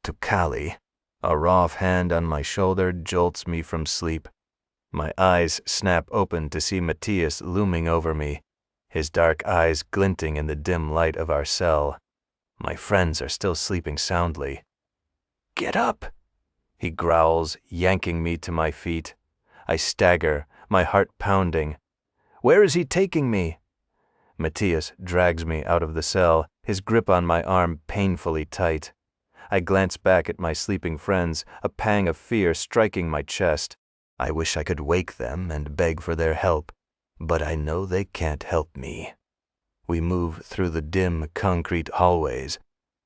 to Cali. A rough hand on my shoulder jolts me from sleep. My eyes snap open to see Matias looming over me, his dark eyes glinting in the dim light of our cell. My friends are still sleeping soundly. "Get up!" he growls, yanking me to my feet. I stagger, my heart pounding. "Where is he taking me?" Matias drags me out of the cell, his grip on my arm painfully tight. I glance back at my sleeping friends, a pang of fear striking my chest. I wish I could wake them and beg for their help, but I know they can't help me. We move through the dim, concrete hallways.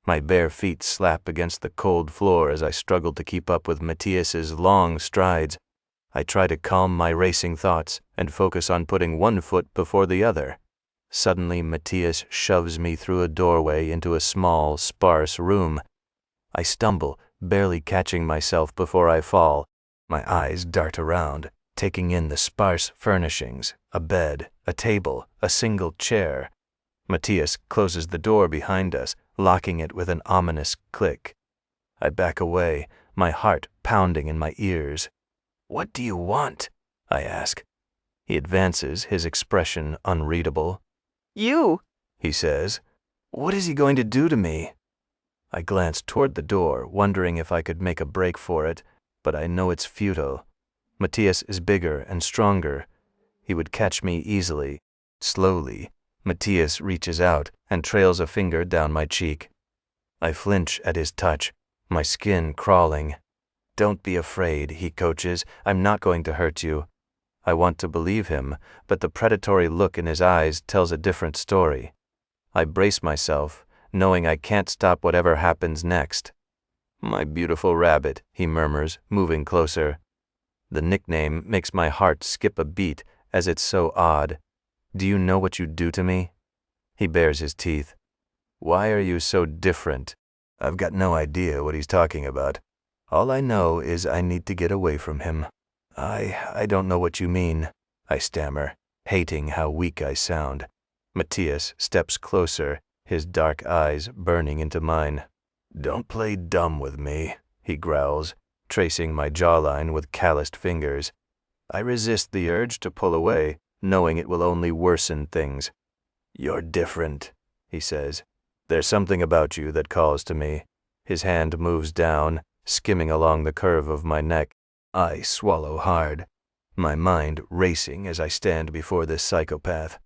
My bare feet slap against the cold floor as I struggle to keep up with Matias's long strides. I try to calm my racing thoughts and focus on putting one foot before the other. Suddenly, Matias shoves me through a doorway into a small, sparse room. I stumble, barely catching myself before I fall. My eyes dart around, taking in the sparse furnishings, a bed, a table, a single chair. Matias closes the door behind us, locking it with an ominous click. I back away, my heart pounding in my ears. "What do you want?" I ask. He advances, his expression unreadable. "You," he says. "What is he going to do to me?" I glance toward the door, wondering if I could make a break for it, but I know it's futile. Matias is bigger and stronger. He would catch me easily. Slowly, Matias reaches out and trails a finger down my cheek. I flinch at his touch, my skin crawling. "Don't be afraid," he coaches. "I'm not going to hurt you." I want to believe him, but the predatory look in his eyes tells a different story. I brace myself, knowing I can't stop whatever happens next. "My beautiful rabbit," he murmurs, moving closer. The nickname makes my heart skip a beat, as it's so odd. "Do you know what you do to me?" He bares his teeth. "Why are you so different?" I've got no idea what he's talking about. All I know is I need to get away from him. I don't know what you mean," I stammer, hating how weak I sound. Matias steps closer, his dark eyes burning into mine. "Don't play dumb with me," he growls, tracing my jawline with calloused fingers. I resist the urge to pull away, knowing it will only worsen things. "You're different," he says. "There's something about you that calls to me." His hand moves down, skimming along the curve of my neck. I swallow hard, my mind racing as I stand before this psychopath.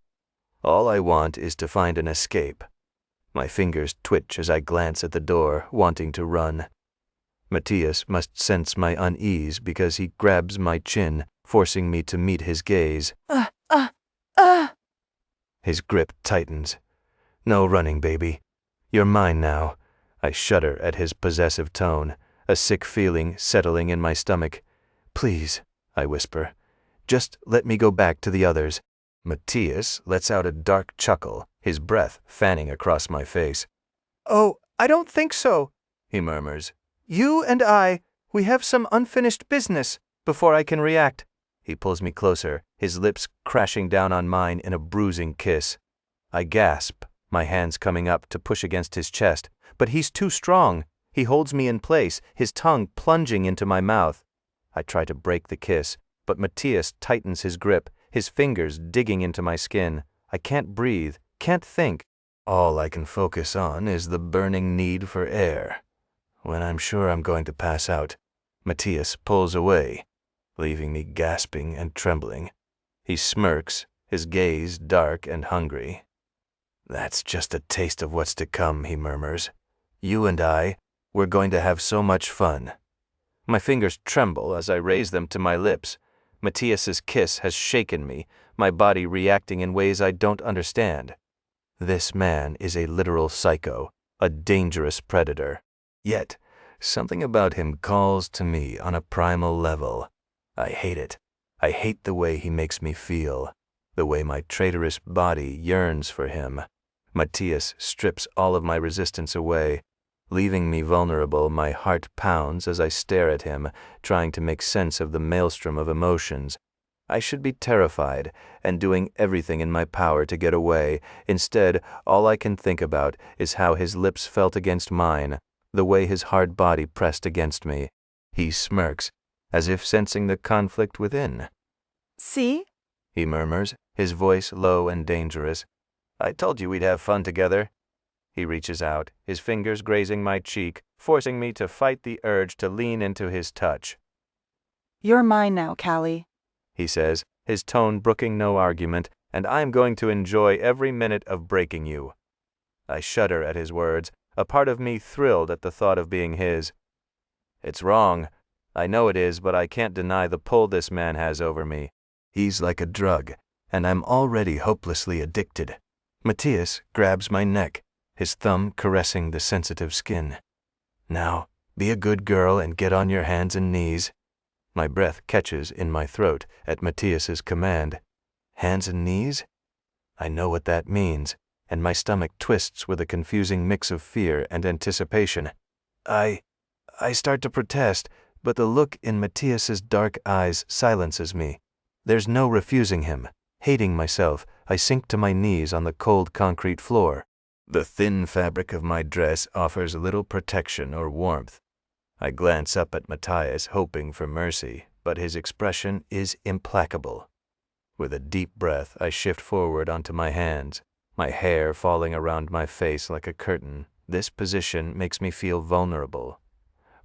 All I want is to find an escape. My fingers twitch as I glance at the door, wanting to run. Matias must sense my unease because he grabs my chin, forcing me to meet his gaze. His grip tightens. "No running, baby. You're mine now." I shudder at his possessive tone, a sick feeling settling in my stomach. "Please," I whisper, "just let me go back to the others." Matias lets out a dark chuckle, his breath fanning across my face. "Oh, I don't think so," he murmurs. "You and we have some unfinished business before I can react." He pulls me closer, his lips crashing down on mine in a bruising kiss. I gasp, my hands coming up to push against his chest, but he's too strong. He holds me in place, his tongue plunging into my mouth. I try to break the kiss, but Matias tightens his grip, his fingers digging into my skin. I can't breathe, can't think. All I can focus on is the burning need for air. When I'm sure I'm going to pass out, Matias pulls away, leaving me gasping and trembling. He smirks, his gaze dark and hungry. "That's just a taste of what's to come," he murmurs. "You and we're going to have so much fun." My fingers tremble as I raise them to my lips. Matias's kiss has shaken me, my body reacting in ways I don't understand. This man is a literal psycho, a dangerous predator. Yet, something about him calls to me on a primal level. I hate it. I hate the way he makes me feel, the way my traitorous body yearns for him. Matias strips all of my resistance away. Leaving me vulnerable, my heart pounds as I stare at him, trying to make sense of the maelstrom of emotions. I should be terrified and doing everything in my power to get away. Instead, all I can think about is how his lips felt against mine, the way his hard body pressed against me. He smirks, as if sensing the conflict within. See? He murmurs, his voice low and dangerous. I told you we'd have fun together. He reaches out, his fingers grazing my cheek, forcing me to fight the urge to lean into his touch. You're mine now, Callie, he says, his tone brooking no argument, and I'm going to enjoy every minute of breaking you. I shudder at his words, a part of me thrilled at the thought of being his. It's wrong. I know it is, but I can't deny the pull this man has over me. He's like a drug, and I'm already hopelessly addicted. Matias grabs my neck, his thumb caressing the sensitive skin. Now, be a good girl and get on your hands and knees. My breath catches in my throat at Matias's command. Hands and knees? I know what that means, and my stomach twists with a confusing mix of fear and anticipation. I start to protest, but the look in Matias's dark eyes silences me. There's no refusing him. Hating myself, I sink to my knees on the cold concrete floor. The thin fabric of my dress offers little protection or warmth. I glance up at Matias, hoping for mercy, but his expression is implacable. With a deep breath, I shift forward onto my hands, my hair falling around my face like a curtain. This position makes me feel vulnerable.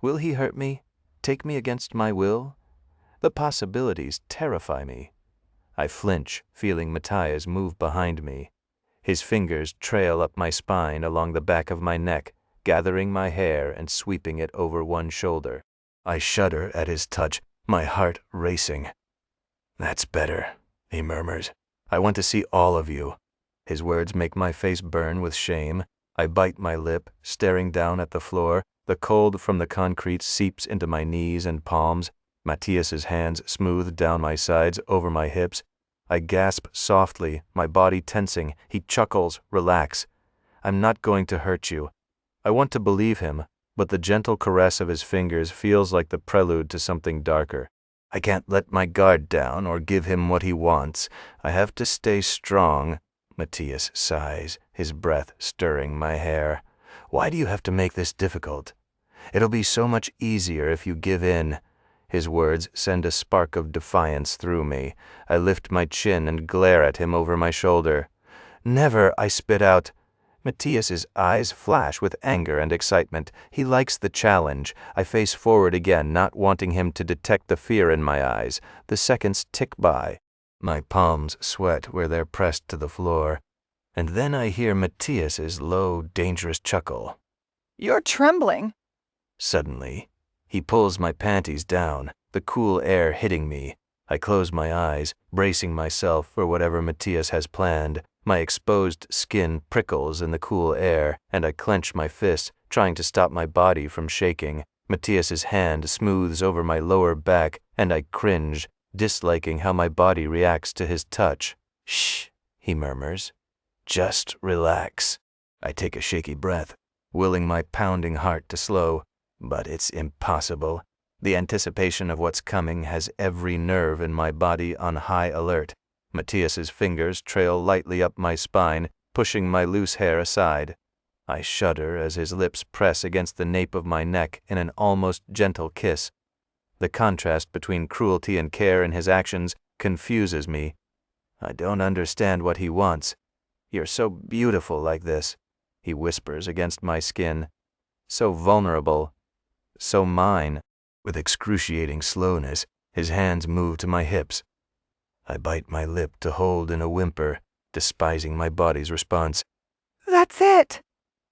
Will he hurt me? Take me against my will? The possibilities terrify me. I flinch, feeling Matias move behind me. His fingers trail up my spine along the back of my neck, gathering my hair and sweeping it over one shoulder. I shudder at his touch, my heart racing. That's better, he murmurs. I want to see all of you. His words make my face burn with shame. I bite my lip, staring down at the floor. The cold from the concrete seeps into my knees and palms. Matias's hands smooth down my sides over my hips. I gasp softly, my body tensing. He chuckles, relax. I'm not going to hurt you. I want to believe him, but the gentle caress of his fingers feels like the prelude to something darker. I can't let my guard down or give him what he wants. I have to stay strong. Matias sighs, his breath stirring my hair. Why do you have to make this difficult? It'll be so much easier if you give in. His words send a spark of defiance through me. I lift my chin and glare at him over my shoulder. Never, I spit out. Matias's eyes flash with anger and excitement. He likes the challenge. I face forward again, not wanting him to detect the fear in my eyes. The seconds tick by. My palms sweat where they're pressed to the floor. And then I hear Matias's low, dangerous chuckle. You're trembling. Suddenly, he pulls my panties down, the cool air hitting me. I close my eyes, bracing myself for whatever Matias has planned. My exposed skin prickles in the cool air, and I clench my fists, trying to stop my body from shaking. Matias's hand smooths over my lower back, and I cringe, disliking how my body reacts to his touch. Shh, he murmurs. Just relax. I take a shaky breath, willing my pounding heart to slow, but it's impossible. The anticipation of what's coming has every nerve in my body on high alert. Matias's fingers trail lightly up my spine, pushing my loose hair aside. I shudder as his lips press against the nape of my neck in an almost gentle kiss. The contrast between cruelty and care in his actions confuses me. I don't understand what he wants. You're so beautiful like this, he whispers against my skin. So vulnerable. So mine. With excruciating slowness, his hands move to my hips. I bite my lip to hold in a whimper, despising my body's response. That's it.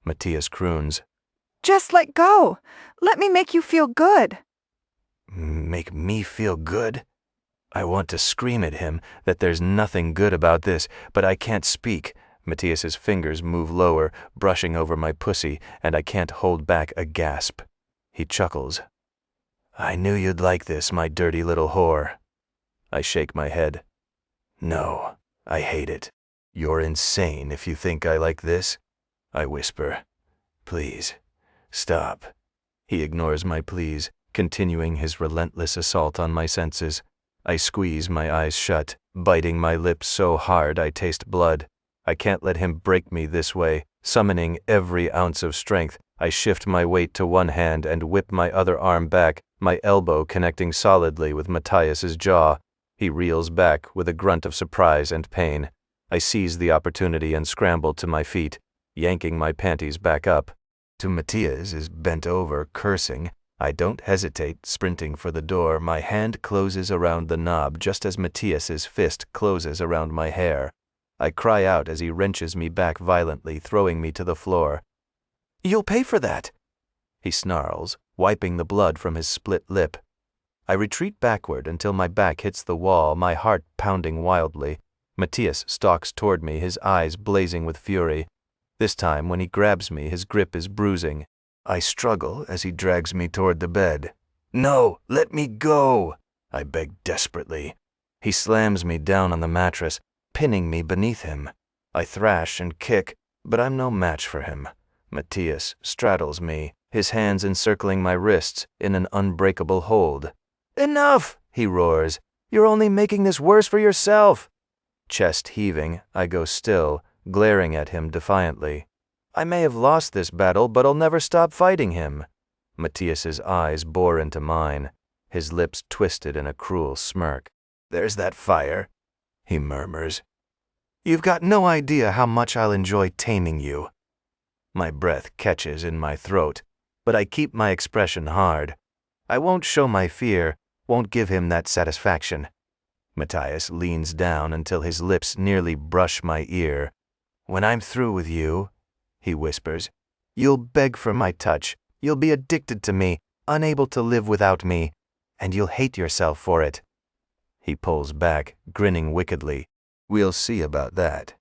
Matias croons. Just let go. Let me make you feel good. Make me feel good? I want to scream at him that there's nothing good about this, but I can't speak. Matias's fingers move lower, brushing over my pussy, and I can't hold back a gasp. He chuckles. I knew you'd like this, my dirty little whore. I shake my head. No, I hate it. You're insane if you think I like this. I whisper. Please, stop. He ignores my pleas, continuing his relentless assault on my senses. I squeeze my eyes shut, biting my lips so hard I taste blood. I can't let him break me this way. Summoning every ounce of strength, I shift my weight to one hand and whip my other arm back, my elbow connecting solidly with Matias's jaw. He reels back with a grunt of surprise and pain. I seize the opportunity and scramble to my feet, yanking my panties back up. Matias is bent over, cursing. I don't hesitate, sprinting for the door. My hand closes around the knob just as Matias's fist closes around my hair. I cry out as he wrenches me back violently, throwing me to the floor. "You'll pay for that," he snarls, wiping the blood from his split lip. I retreat backward until my back hits the wall, my heart pounding wildly. Matias stalks toward me, his eyes blazing with fury. This time, when he grabs me, his grip is bruising. I struggle as he drags me toward the bed. "No, let me go," I beg desperately. He slams me down on the mattress, pinning me beneath him. I thrash and kick, but I'm no match for him. Matias straddles me, his hands encircling my wrists in an unbreakable hold. "Enough!" he roars. "You're only making this worse for yourself." Chest heaving, I go still, glaring at him defiantly. I may have lost this battle, but I'll never stop fighting him. Matias's eyes bore into mine, his lips twisted in a cruel smirk. "There's that fire," he murmurs. "You've got no idea how much I'll enjoy taming you." My breath catches in my throat, but I keep my expression hard. I won't show my fear, won't give him that satisfaction. Matias leans down until his lips nearly brush my ear. "When I'm through with you," he whispers, "you'll beg for my touch, you'll be addicted to me, unable to live without me, and you'll hate yourself for it." He pulls back, grinning wickedly. "We'll see about that."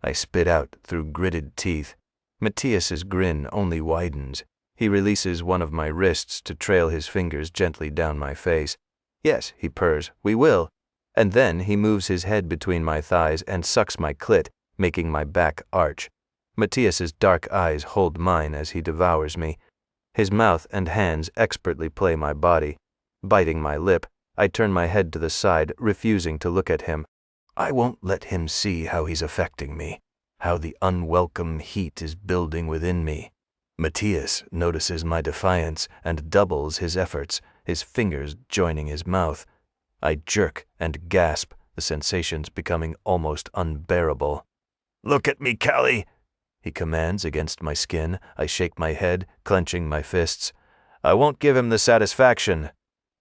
I spit out through gritted teeth. Matias's grin only widens. He releases one of my wrists to trail his fingers gently down my face. "Yes," he purrs, "we will." And then he moves his head between my thighs and sucks my clit, making my back arch. Matias's dark eyes hold mine as he devours me. His mouth and hands expertly play my body. Biting my lip, I turn my head to the side, refusing to look at him. I won't let him see how he's affecting me, how the unwelcome heat is building within me. Matias notices my defiance and doubles his efforts, his fingers joining his mouth. I jerk and gasp, the sensations becoming almost unbearable. "Look at me, Callie," he commands against my skin. I shake my head, clenching my fists. I won't give him the satisfaction.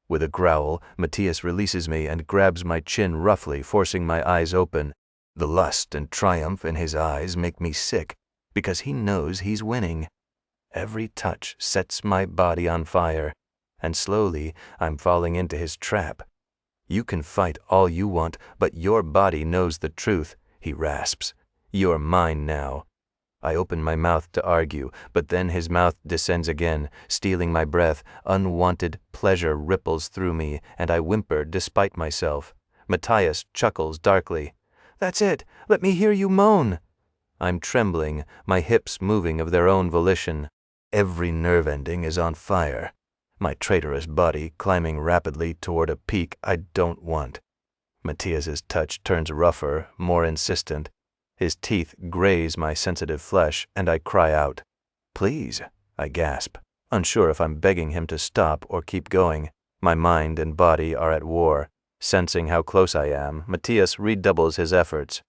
With a growl, Matias releases me and grabs my chin roughly, forcing my eyes open. The lust and triumph in his eyes make me sick, because he knows he's winning. Every touch sets my body on fire, and slowly I'm falling into his trap. "You can fight all you want, but your body knows the truth," he rasps. "You're mine now." I open my mouth to argue, but then his mouth descends again, stealing my breath. Unwanted pleasure ripples through me, and I whimper despite myself. Matias chuckles darkly. "That's it. Let me hear you moan." I'm trembling, my hips moving of their own volition. Every nerve ending is on fire. My traitorous body climbing rapidly toward a peak I don't want. Matias's touch turns rougher, more insistent. His teeth graze my sensitive flesh, and I cry out. "Please," I gasp, unsure if I'm begging him to stop or keep going. My mind and body are at war. Sensing how close I am, Matias redoubles his efforts.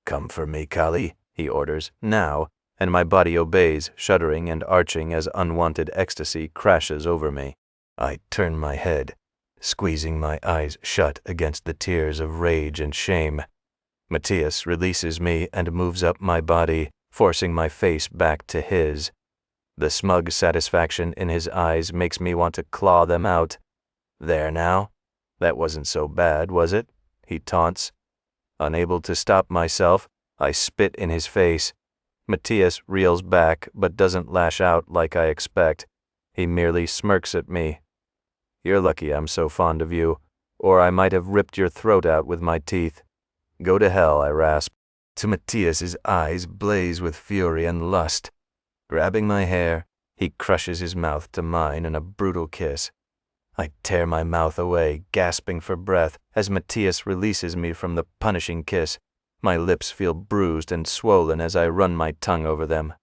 "Come for me, Callie," he orders, "now," and my body obeys, shuddering and arching as unwanted ecstasy crashes over me. I turn my head, squeezing my eyes shut against the tears of rage and shame. Matias releases me and moves up my body, forcing my face back to his. The smug satisfaction in his eyes makes me want to claw them out. "There now? That wasn't so bad, was it?" he taunts. Unable to stop myself, I spit in his face. Matias reels back, but doesn't lash out like I expect. He merely smirks at me. "You're lucky I'm so fond of you, or I might have ripped your throat out with my teeth." "Go to hell," I rasp. Matias's eyes blaze with fury and lust. Grabbing my hair, he crushes his mouth to mine in a brutal kiss. I tear my mouth away, gasping for breath, as Matias releases me from the punishing kiss. My lips feel bruised and swollen as I run my tongue over them.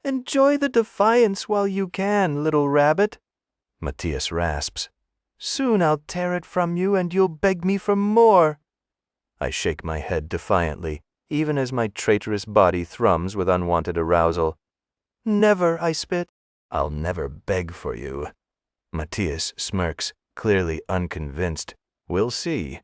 Enjoy the defiance while you can, little rabbit. Matias rasps. Soon I'll tear it from you and you'll beg me for more. I shake my head defiantly, even as my traitorous body thrums with unwanted arousal. Never, I spit. I'll never beg for you. Matias smirks, clearly unconvinced. We'll see.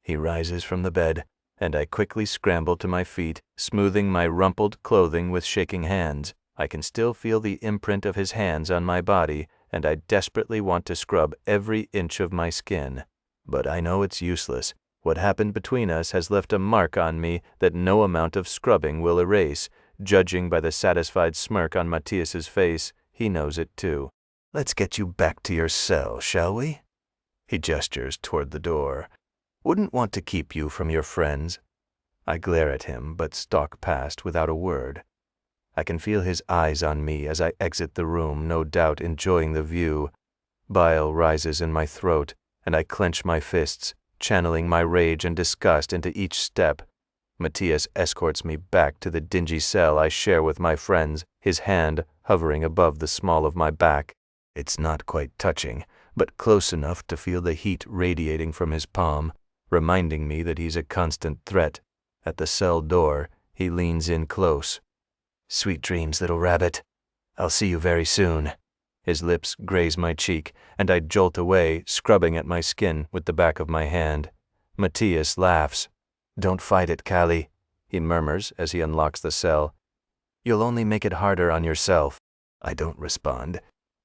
He rises from the bed, and I quickly scramble to my feet, smoothing my rumpled clothing with shaking hands. I can still feel the imprint of his hands on my body, and I desperately want to scrub every inch of my skin. But I know it's useless. What happened between us has left a mark on me that no amount of scrubbing will erase. Judging by the satisfied smirk on Matias's face, he knows it too. Let's get you back to your cell, shall we? He gestures toward the door. Wouldn't want to keep you from your friends. I glare at him, but stalk past without a word. I can feel his eyes on me as I exit the room, no doubt enjoying the view. Bile rises in my throat, and I clench my fists, channeling my rage and disgust into each step. Matias escorts me back to the dingy cell I share with my friends, his hand hovering above the small of my back. It's not quite touching, but close enough to feel the heat radiating from his palm, reminding me that he's a constant threat. At the cell door, he leans in close. Sweet dreams, little rabbit. I'll see you very soon. His lips graze my cheek, and I jolt away, scrubbing at my skin with the back of my hand. Matias laughs. Don't fight it, Callie, he murmurs as he unlocks the cell. You'll only make it harder on yourself. I don't respond,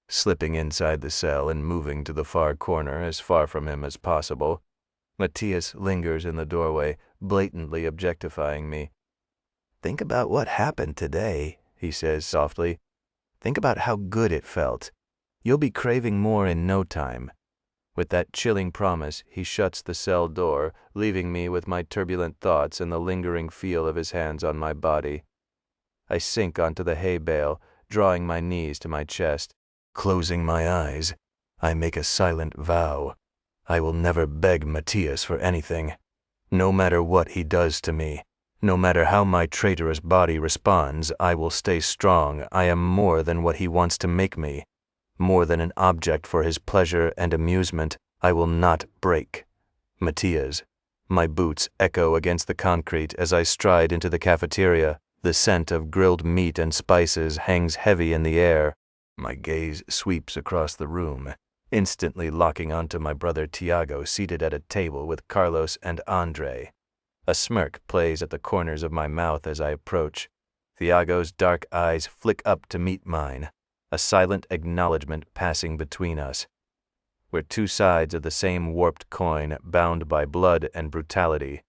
slipping inside the cell and moving to the far corner as far from him as possible. Matias lingers in the doorway, blatantly objectifying me. Think about what happened today, he says softly. Think about how good it felt. You'll be craving more in no time. With that chilling promise, he shuts the cell door, leaving me with my turbulent thoughts and the lingering feel of his hands on my body. I sink onto the hay bale, drawing my knees to my chest. Closing my eyes, I make a silent vow. I will never beg Matias for anything. No matter what he does to me, no matter how my traitorous body responds, I will stay strong. I am more than what he wants to make me. More than an object for his pleasure and amusement. I will not break. Matias. My boots echo against the concrete as I stride into the cafeteria. The scent of grilled meat and spices hangs heavy in the air. My gaze sweeps across the room, instantly locking onto my brother Tiago seated at a table with Carlos and Andre. A smirk plays at the corners of my mouth as I approach. Tiago's dark eyes flick up to meet mine, a silent acknowledgement passing between us. We're two sides of the same warped coin, bound by blood and brutality.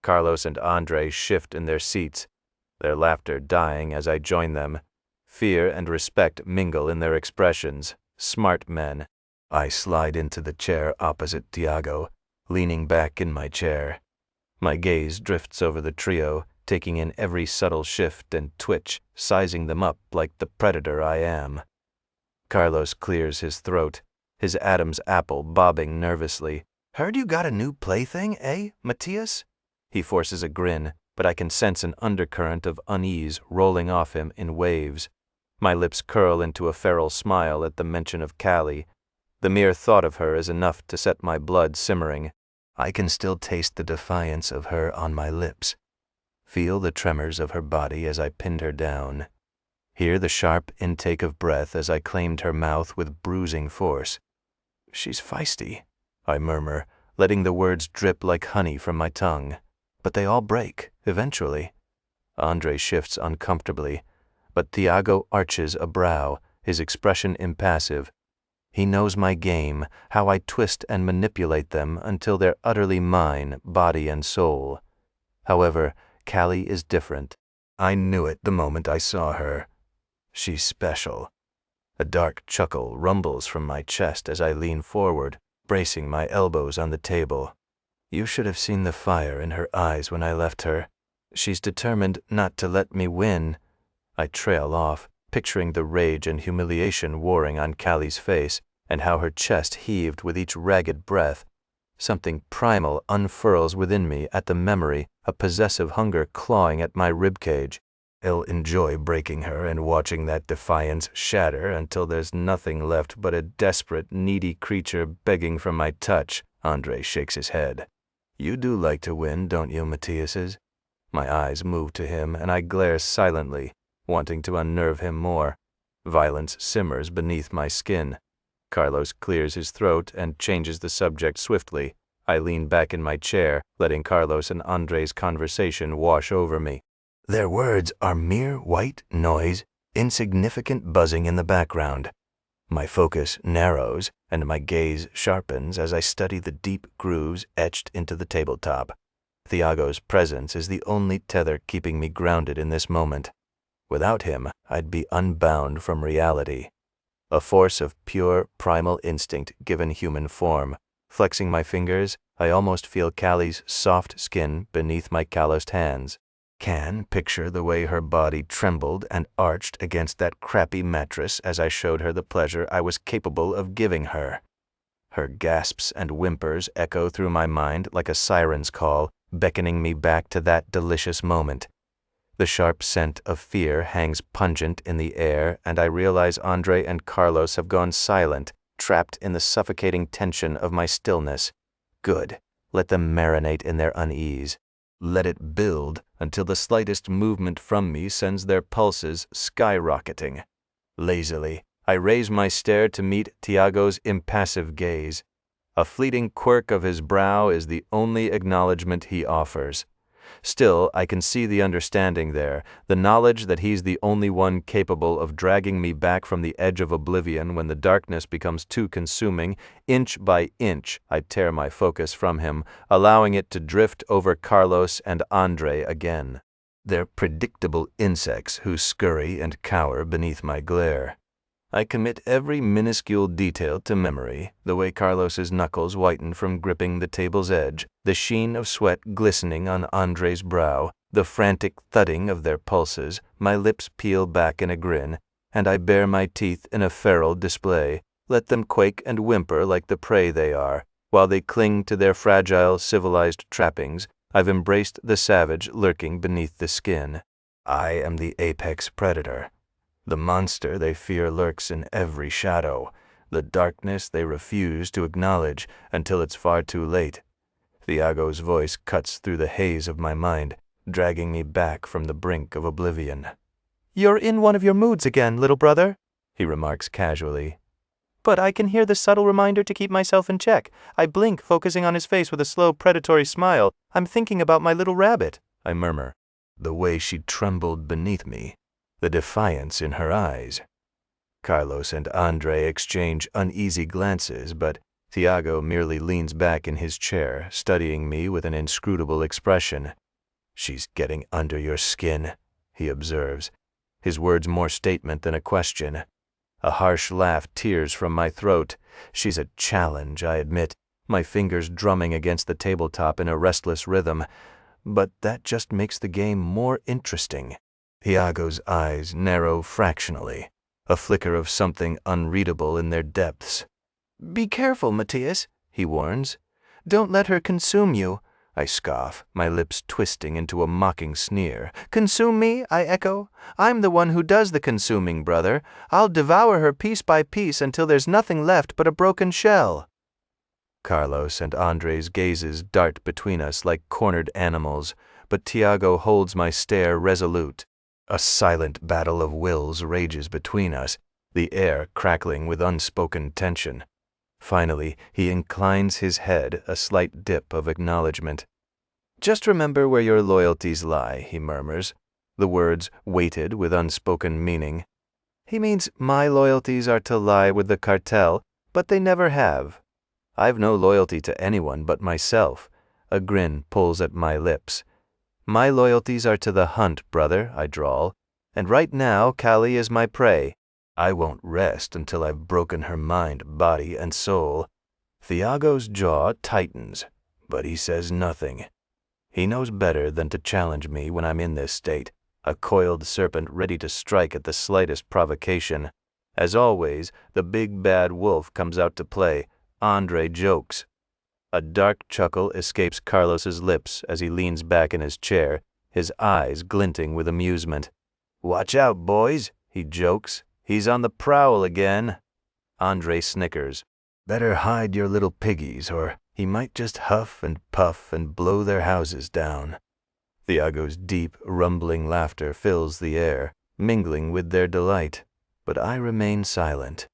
Carlos and Andre shift in their seats, their laughter dying as I join them. Fear and respect mingle in their expressions. Smart men. I slide into the chair opposite Tiago, leaning back in my chair. My gaze drifts over the trio, taking in every subtle shift and twitch, sizing them up like the predator I am. Carlos clears his throat, his Adam's apple bobbing nervously. Heard you got a new plaything, eh, Matias? He forces a grin, but I can sense an undercurrent of unease rolling off him in waves. My lips curl into a feral smile at the mention of Callie. The mere thought of her is enough to set my blood simmering. I can still taste the defiance of her on my lips. Feel the tremors of her body as I pinned her down. Hear the sharp intake of breath as I claimed her mouth with bruising force. She's feisty, I murmur, letting the words drip like honey from my tongue. But they all break, eventually. Andre shifts uncomfortably, but Tiago arches a brow, his expression impassive. He knows my game, how I twist and manipulate them until they're utterly mine, body and soul. However, Callie is different. I knew it the moment I saw her. She's special. A dark chuckle rumbles from my chest as I lean forward, bracing my elbows on the table. You should have seen the fire in her eyes when I left her. She's determined not to let me win. I trail off, picturing the rage and humiliation warring on Callie's face, and how her chest heaved with each ragged breath. Something primal unfurls within me at the memory, a possessive hunger clawing at my ribcage. I'll enjoy breaking her and watching that defiance shatter until there's nothing left but a desperate, needy creature begging for my touch. Andre shakes his head. You do like to win, don't you, Matias? My eyes move to him, and I glare silently, wanting to unnerve him more. Violence simmers beneath my skin. Carlos clears his throat and changes the subject swiftly. I lean back in my chair, letting Carlos and Andre's conversation wash over me. Their words are mere white noise, insignificant buzzing in the background. My focus narrows, and my gaze sharpens as I study the deep grooves etched into the tabletop. Thiago's presence is the only tether keeping me grounded in this moment. Without him, I'd be unbound from reality. A force of pure, primal instinct given human form. Flexing my fingers, I almost feel Callie's soft skin beneath my calloused hands. Can picture the way her body trembled and arched against that crappy mattress as I showed her the pleasure I was capable of giving her. Her gasps and whimpers echo through my mind like a siren's call, beckoning me back to that delicious moment. The sharp scent of fear hangs pungent in the air, and I realize Andre and Carlos have gone silent, trapped in the suffocating tension of my stillness. Good. Let them marinate in their unease. Let it build until the slightest movement from me sends their pulses skyrocketing. Lazily, I raise my stare to meet Thiago's impassive gaze. A fleeting quirk of his brow is the only acknowledgement he offers. Still, I can see the understanding there, the knowledge that he's the only one capable of dragging me back from the edge of oblivion when the darkness becomes too consuming. Inch by inch, I tear my focus from him, allowing it to drift over Carlos and Andre again. They're predictable insects who scurry and cower beneath my glare. I commit every minuscule detail to memory, the way Carlos's knuckles whiten from gripping the table's edge, the sheen of sweat glistening on Andre's brow, the frantic thudding of their pulses. My lips peel back in a grin, and I bare my teeth in a feral display. Let them quake and whimper like the prey they are. While they cling to their fragile, civilized trappings, I've embraced the savage lurking beneath the skin. I am the apex predator. The monster they fear lurks in every shadow, the darkness they refuse to acknowledge until it's far too late. Thiago's voice cuts through the haze of my mind, dragging me back from the brink of oblivion. "You're in one of your moods again, little brother," he remarks casually. "But I can hear the subtle reminder to keep myself in check. I blink, focusing on his face with a slow, predatory smile. I'm thinking about my little rabbit," I murmur. The way she trembled beneath me, the defiance in her eyes. Carlos and Andre exchange uneasy glances, but Thiago merely leans back in his chair, studying me with an inscrutable expression. "She's getting under your skin," he observes, his words more statement than a question. A harsh laugh tears from my throat. She's a challenge, I admit, my fingers drumming against the tabletop in a restless rhythm, but that just makes the game more interesting. Thiago's eyes narrow fractionally, a flicker of something unreadable in their depths. "Be careful, Matias," he warns. "Don't let her consume you." I scoff, my lips twisting into a mocking sneer. "Consume me?" I echo. "I'm the one who does the consuming, brother. I'll devour her piece by piece until there's nothing left but a broken shell." Carlos and Andre's gazes dart between us like cornered animals, but Thiago holds my stare resolute. A silent battle of wills rages between us, the air crackling with unspoken tension. Finally, he inclines his head, a slight dip of acknowledgement. "Just remember where your loyalties lie," he murmurs, the words weighted with unspoken meaning. He means my loyalties are to lie with the cartel, but they never have. I've no loyalty to anyone but myself. A grin pulls at my lips. "My loyalties are to the hunt, brother," I drawl, "and right now Callie is my prey. I won't rest until I've broken her mind, body, and soul." Thiago's jaw tightens, but he says nothing. He knows better than to challenge me when I'm in this state, a coiled serpent ready to strike at the slightest provocation. As always, the big bad wolf comes out to play. Andre jokes. A dark chuckle escapes Carlos's lips as he leans back in his chair, his eyes glinting with amusement. Watch out, boys, he jokes. He's on the prowl again. Andre snickers. Better hide your little piggies, or he might just huff and puff and blow their houses down. Thiago's deep, rumbling laughter fills the air, mingling with their delight, but I remain silent.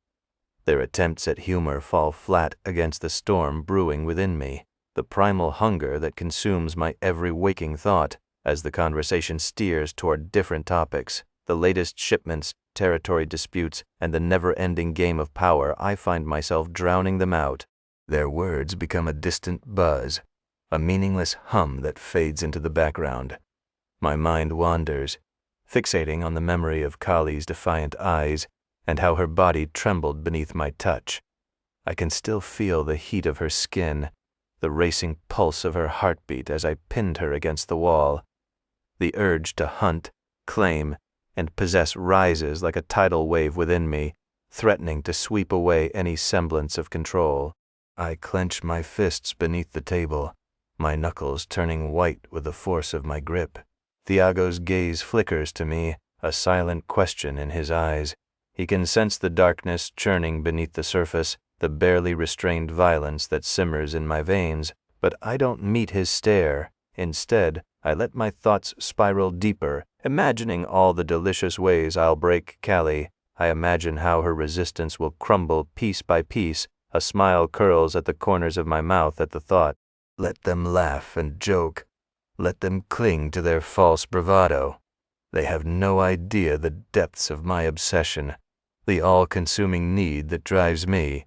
Their attempts at humor fall flat against the storm brewing within me, the primal hunger that consumes my every waking thought as the conversation steers toward different topics, the latest shipments, territory disputes, and the never-ending game of power. I find myself drowning them out. Their words become a distant buzz, a meaningless hum that fades into the background. My mind wanders, fixating on the memory of Kali's defiant eyes and how her body trembled beneath my touch. I can still feel the heat of her skin, the racing pulse of her heartbeat as I pinned her against the wall. The urge to hunt, claim, and possess rises like a tidal wave within me, threatening to sweep away any semblance of control. I clench my fists beneath the table, my knuckles turning white with the force of my grip. Thiago's gaze flickers to me, a silent question in his eyes. He can sense the darkness churning beneath the surface, the barely restrained violence that simmers in my veins, but I don't meet his stare. Instead, I let my thoughts spiral deeper, imagining all the delicious ways I'll break Kali. I imagine how her resistance will crumble piece by piece. A smile curls at the corners of my mouth at the thought. Let them laugh and joke. Let them cling to their false bravado. They have no idea the depths of my obsession, the all-consuming need that drives me.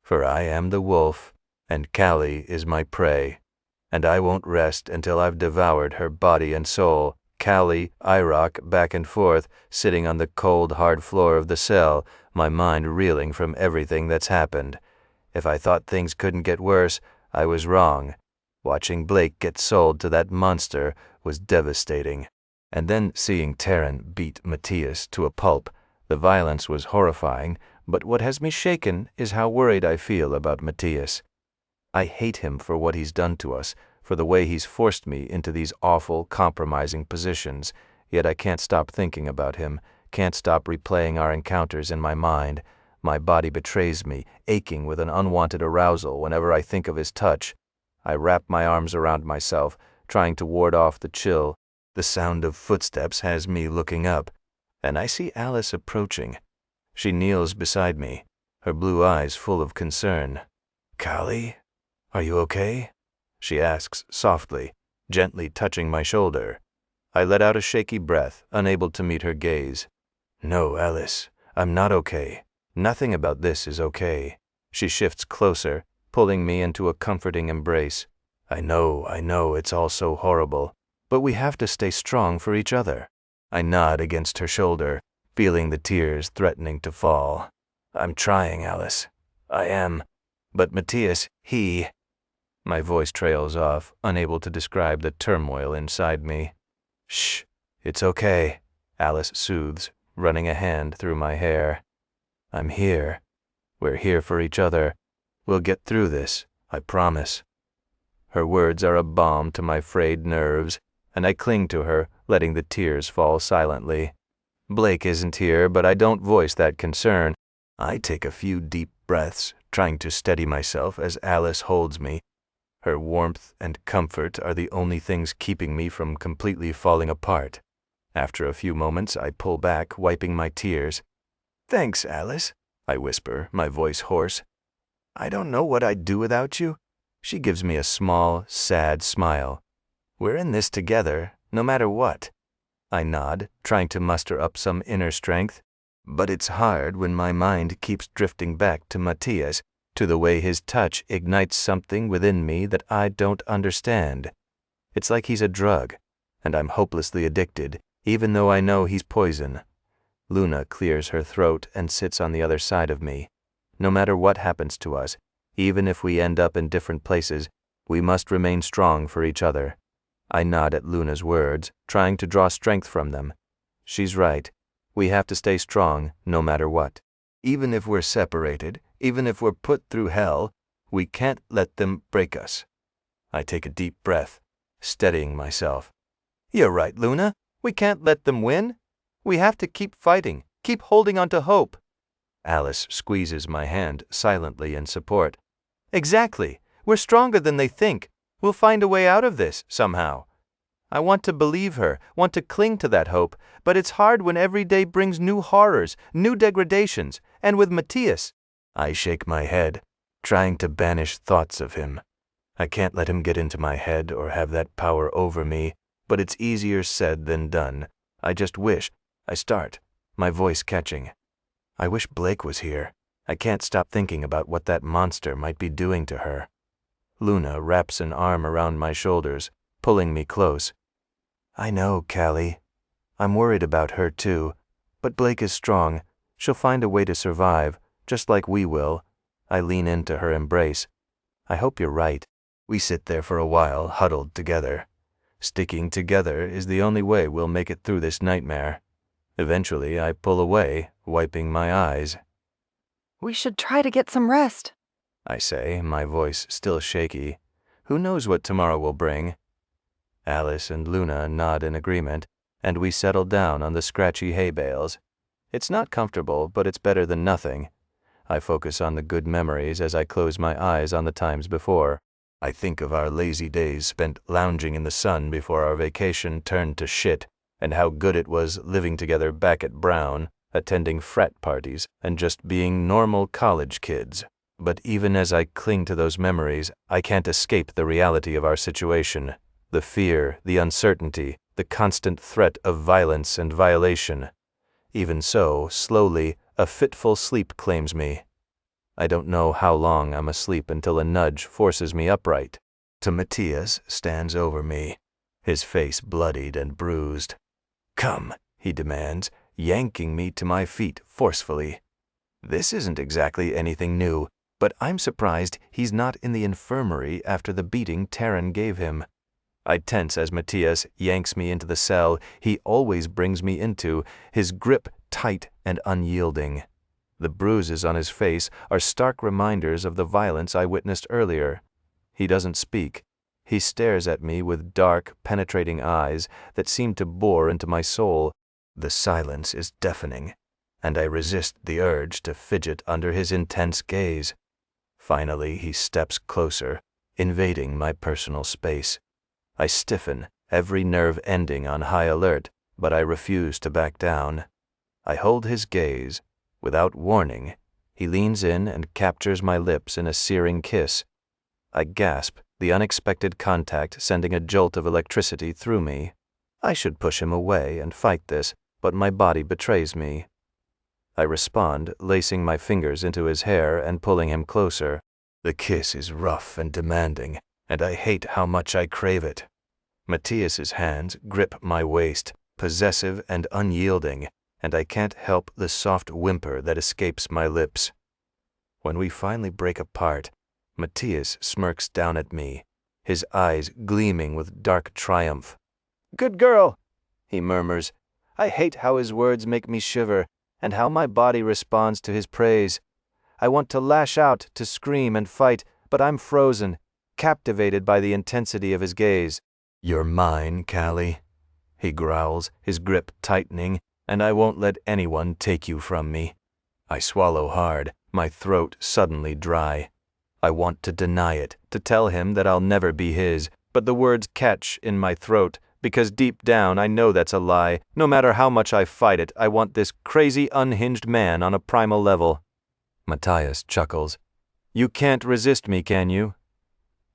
For I am the wolf, and Kali is my prey. And I won't rest until I've devoured her body and soul. Kali, I rock back and forth, sitting on the cold, hard floor of the cell, my mind reeling from everything that's happened. If I thought things couldn't get worse, I was wrong. Watching Blake get sold to that monster was devastating. And then seeing Taryn beat Matias to a pulp, the violence was horrifying, but what has me shaken is how worried I feel about Matias. I hate him for what he's done to us, for the way he's forced me into these awful, compromising positions, yet I can't stop thinking about him, can't stop replaying our encounters in my mind. My body betrays me, aching with an unwanted arousal whenever I think of his touch. I wrap my arms around myself, trying to ward off the chill. The sound of footsteps has me looking up, and I see Alice approaching. She kneels beside me, her blue eyes full of concern. Kali? Are you okay? She asks softly, gently touching my shoulder. I let out a shaky breath, unable to meet her gaze. No, Alice, I'm not okay. Nothing about this is okay. She shifts closer, pulling me into a comforting embrace. I know, it's all so horrible, but we have to stay strong for each other. I nod against her shoulder, feeling the tears threatening to fall. I'm trying, Alice. I am. But Matias, he... My voice trails off, unable to describe the turmoil inside me. Shh, it's okay, Alice soothes, running a hand through my hair. I'm here. We're here for each other. We'll get through this, I promise. Her words are a balm to my frayed nerves, and I cling to her, letting the tears fall silently. Blake isn't here, but I don't voice that concern. I take a few deep breaths, trying to steady myself as Alice holds me. Her warmth and comfort are the only things keeping me from completely falling apart. After a few moments, I pull back, wiping my tears. Thanks, Alice, I whisper, my voice hoarse. I don't know what I'd do without you. She gives me a small, sad smile. We're in this together, no matter what. I nod, trying to muster up some inner strength. But it's hard when my mind keeps drifting back to Matias, to the way his touch ignites something within me that I don't understand. It's like he's a drug, and I'm hopelessly addicted, even though I know he's poison. Luna clears her throat and sits on the other side of me. No matter what happens to us, even if we end up in different places, we must remain strong for each other. I nod at Luna's words, trying to draw strength from them. She's right. We have to stay strong, no matter what. Even if we're separated, even if we're put through hell, we can't let them break us. I take a deep breath, steadying myself. You're right, Luna. We can't let them win. We have to keep fighting, keep holding on to hope. Alice squeezes my hand silently in support. Exactly. We're stronger than they think. We'll find a way out of this, somehow. I want to believe her, want to cling to that hope, but it's hard when every day brings new horrors, new degradations, and with Matias. I shake my head, trying to banish thoughts of him. I can't let him get into my head or have that power over me, but it's easier said than done. I just wish. I start, my voice catching. I wish Blake was here. I can't stop thinking about what that monster might be doing to her. Luna wraps an arm around my shoulders, pulling me close. I know, Callie. I'm worried about her too, but Blake is strong. She'll find a way to survive, just like we will. I lean into her embrace. I hope you're right. We sit there for a while, huddled together. Sticking together is the only way we'll make it through this nightmare. Eventually, I pull away, wiping my eyes. We should try to get some rest, I say, my voice still shaky. Who knows what tomorrow will bring? Alice and Luna nod in agreement, and we settle down on the scratchy hay bales. It's not comfortable, but it's better than nothing. I focus on the good memories as I close my eyes on the times before. I think of our lazy days spent lounging in the sun before our vacation turned to shit, and how good it was living together back at Brown, attending frat parties, and just being normal college kids. But even as I cling to those memories, I can't escape the reality of our situation. The fear, the uncertainty, the constant threat of violence and violation. Even so, slowly, a fitful sleep claims me. I don't know how long I'm asleep until a nudge forces me upright. Matias stands over me, his face bloodied and bruised. Come, he demands, yanking me to my feet forcefully. This isn't exactly anything new, but I'm surprised he's not in the infirmary after the beating Taryn gave him. I tense as Matias yanks me into the cell he always brings me into, his grip tight and unyielding. The bruises on his face are stark reminders of the violence I witnessed earlier. He doesn't speak. He stares at me with dark, penetrating eyes that seem to bore into my soul. The silence is deafening, and I resist the urge to fidget under his intense gaze. Finally, he steps closer, invading my personal space. I stiffen, every nerve ending on high alert, but I refuse to back down. I hold his gaze. Without warning, he leans in and captures my lips in a searing kiss. I gasp, the unexpected contact sending a jolt of electricity through me. I should push him away and fight this, but my body betrays me. I respond, lacing my fingers into his hair and pulling him closer. The kiss is rough and demanding, and I hate how much I crave it. Matias's hands grip my waist, possessive and unyielding, and I can't help the soft whimper that escapes my lips. When we finally break apart, Matias smirks down at me, his eyes gleaming with dark triumph. "Good girl," he murmurs. I hate how his words make me shiver, and how my body responds to his praise. I want to lash out, to scream and fight, but I'm frozen, captivated by the intensity of his gaze. "You're mine, Callie," he growls, his grip tightening, "and I won't let anyone take you from me." I swallow hard, my throat suddenly dry. I want to deny it, to tell him that I'll never be his, but the words catch in my throat, because deep down I know that's a lie. No matter how much I fight it, I want this crazy, unhinged man on a primal level. Matias chuckles. "You can't resist me, can you?"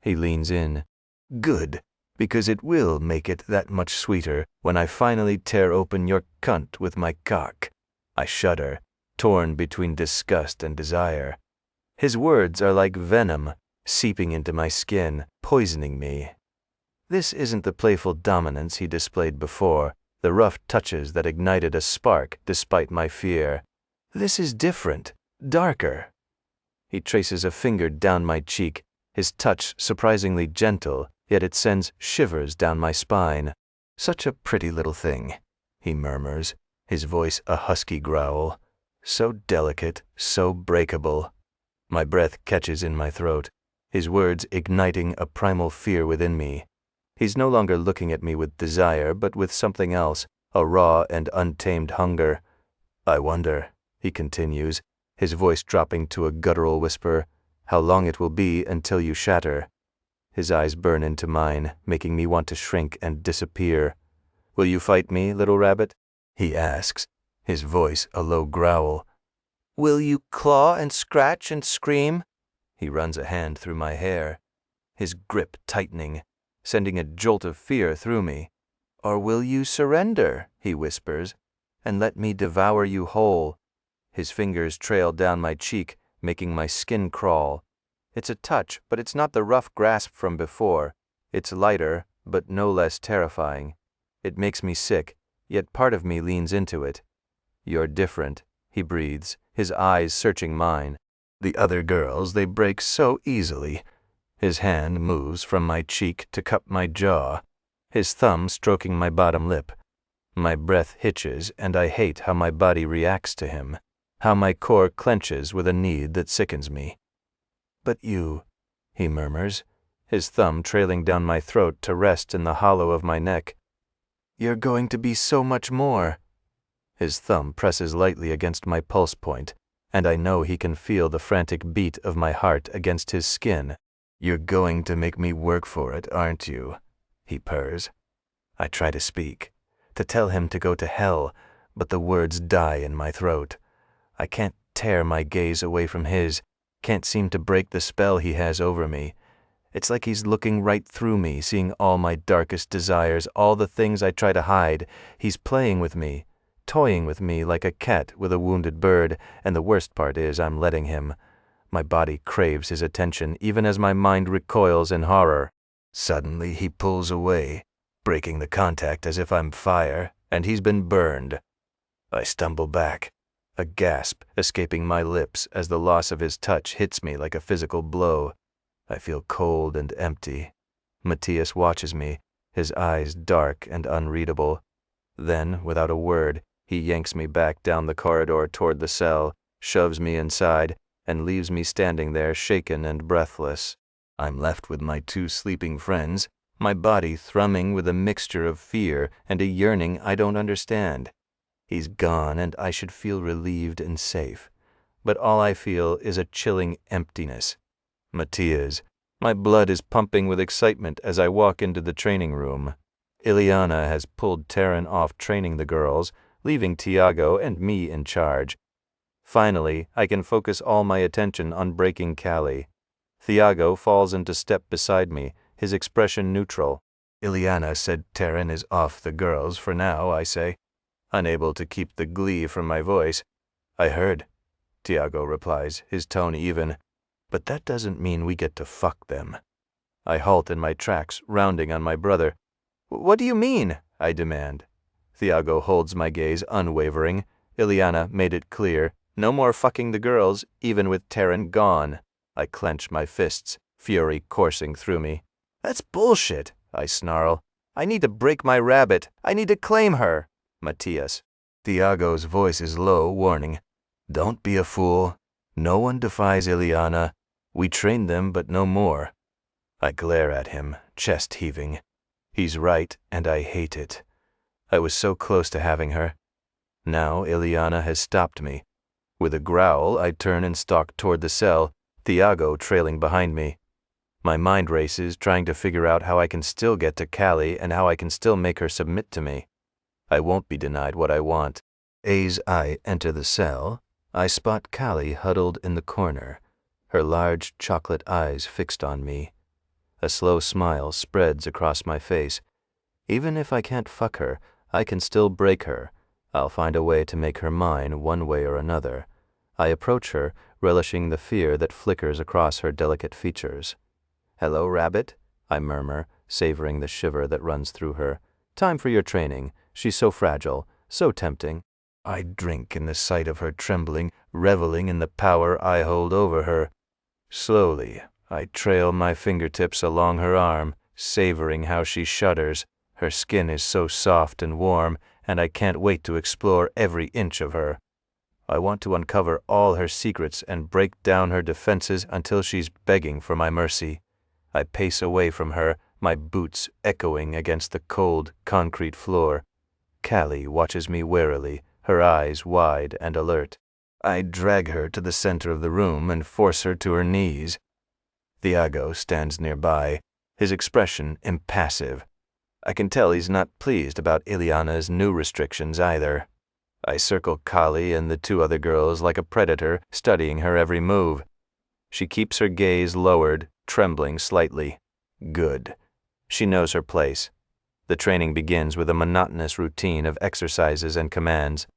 He leans in. "Good, because it will make it that much sweeter when I finally tear open your cunt with my cock." I shudder, torn between disgust and desire. His words are like venom, seeping into my skin, poisoning me. This isn't the playful dominance he displayed before, the rough touches that ignited a spark despite my fear. This is different, darker. He traces a finger down my cheek, his touch surprisingly gentle, yet it sends shivers down my spine. "Such a pretty little thing," he murmurs, his voice a husky growl. "So delicate, so breakable." My breath catches in my throat, his words igniting a primal fear within me. He's no longer looking at me with desire, but with something else, a raw and untamed hunger. I wonder, he continues, his voice dropping to a guttural whisper, how long it will be until you shatter. His eyes burn into mine, making me want to shrink and disappear. Will you fight me, little rabbit? He asks, his voice a low growl. Will you claw and scratch and scream? He runs a hand through my hair, his grip tightening, sending a jolt of fear through me. Or will you surrender, he whispers, and let me devour you whole? His fingers trail down my cheek, making my skin crawl. It's a touch, but it's not the rough grasp from before. It's lighter, but no less terrifying. It makes me sick, yet part of me leans into it. You're different, he breathes, his eyes searching mine. The other girls, they break so easily. His hand moves from my cheek to cup my jaw, his thumb stroking my bottom lip. My breath hitches, and I hate how my body reacts to him, how my core clenches with a need that sickens me. But you, he murmurs, his thumb trailing down my throat to rest in the hollow of my neck. You're going to be so much more. His thumb presses lightly against my pulse point, and I know he can feel the frantic beat of my heart against his skin. You're going to make me work for it, aren't you? He purrs. I try to speak, to tell him to go to hell, but the words die in my throat. I can't tear my gaze away from his, can't seem to break the spell he has over me. It's like he's looking right through me, seeing all my darkest desires, all the things I try to hide. He's playing with me, toying with me like a cat with a wounded bird, and the worst part is I'm letting him. My body craves his attention, even as my mind recoils in horror. Suddenly he pulls away, breaking the contact as if I'm fire, and he's been burned. I stumble back, a gasp escaping my lips as the loss of his touch hits me like a physical blow. I feel cold and empty. Matias watches me, his eyes dark and unreadable. Then, without a word, he yanks me back down the corridor toward the cell, shoves me inside, and leaves me standing there shaken and breathless. I'm left with my two sleeping friends, my body thrumming with a mixture of fear and a yearning I don't understand. He's gone, and I should feel relieved and safe. But all I feel is a chilling emptiness. Matias. My blood is pumping with excitement as I walk into the training room. Ileana has pulled Taryn off training the girls, leaving Tiago and me in charge. Finally, I can focus all my attention on breaking Callie. Tiago falls into step beside me, his expression neutral. Ileana said Taryn is off the girls for now, I say, unable to keep the glee from my voice. I heard, Tiago replies, his tone even. But that doesn't mean we get to fuck them. I halt in my tracks, rounding on my brother. What do you mean? I demand. Tiago holds my gaze unwavering. Ileana made it clear. No more fucking the girls, even with Taryn gone. I clench my fists, fury coursing through me. That's bullshit, I snarl. I need to break my rabbit. I need to claim her. Matias. Tiago's voice is low, warning. Don't be a fool. No one defies Ileana. We trained them, but no more. I glare at him, chest heaving. He's right, and I hate it. I was so close to having her. Now Ileana has stopped me. With a growl, I turn and stalk toward the cell, Tiago trailing behind me. My mind races, trying to figure out how I can still get to Callie and how I can still make her submit to me. I won't be denied what I want. As I enter the cell, I spot Callie huddled in the corner, her large chocolate eyes fixed on me. A slow smile spreads across my face. Even if I can't fuck her, I can still break her. I'll find a way to make her mine one way or another. I approach her, relishing the fear that flickers across her delicate features. Hello, Rabbit, I murmur, savoring the shiver that runs through her. Time for your training. She's so fragile, so tempting. I drink in the sight of her trembling, reveling in the power I hold over her. Slowly, I trail my fingertips along her arm, savoring how she shudders. Her skin is so soft and warm, and I can't wait to explore every inch of her. I want to uncover all her secrets and break down her defenses until she's begging for my mercy. I pace away from her, my boots echoing against the cold, concrete floor. Callie watches me warily, her eyes wide and alert. I drag her to the center of the room and force her to her knees. Thiago stands nearby, his expression impassive. I can tell he's not pleased about Ileana's new restrictions either. I circle Kali and the two other girls like a predator, studying her every move. She keeps her gaze lowered, trembling slightly. Good. She knows her place. The training begins with a monotonous routine of exercises and commands.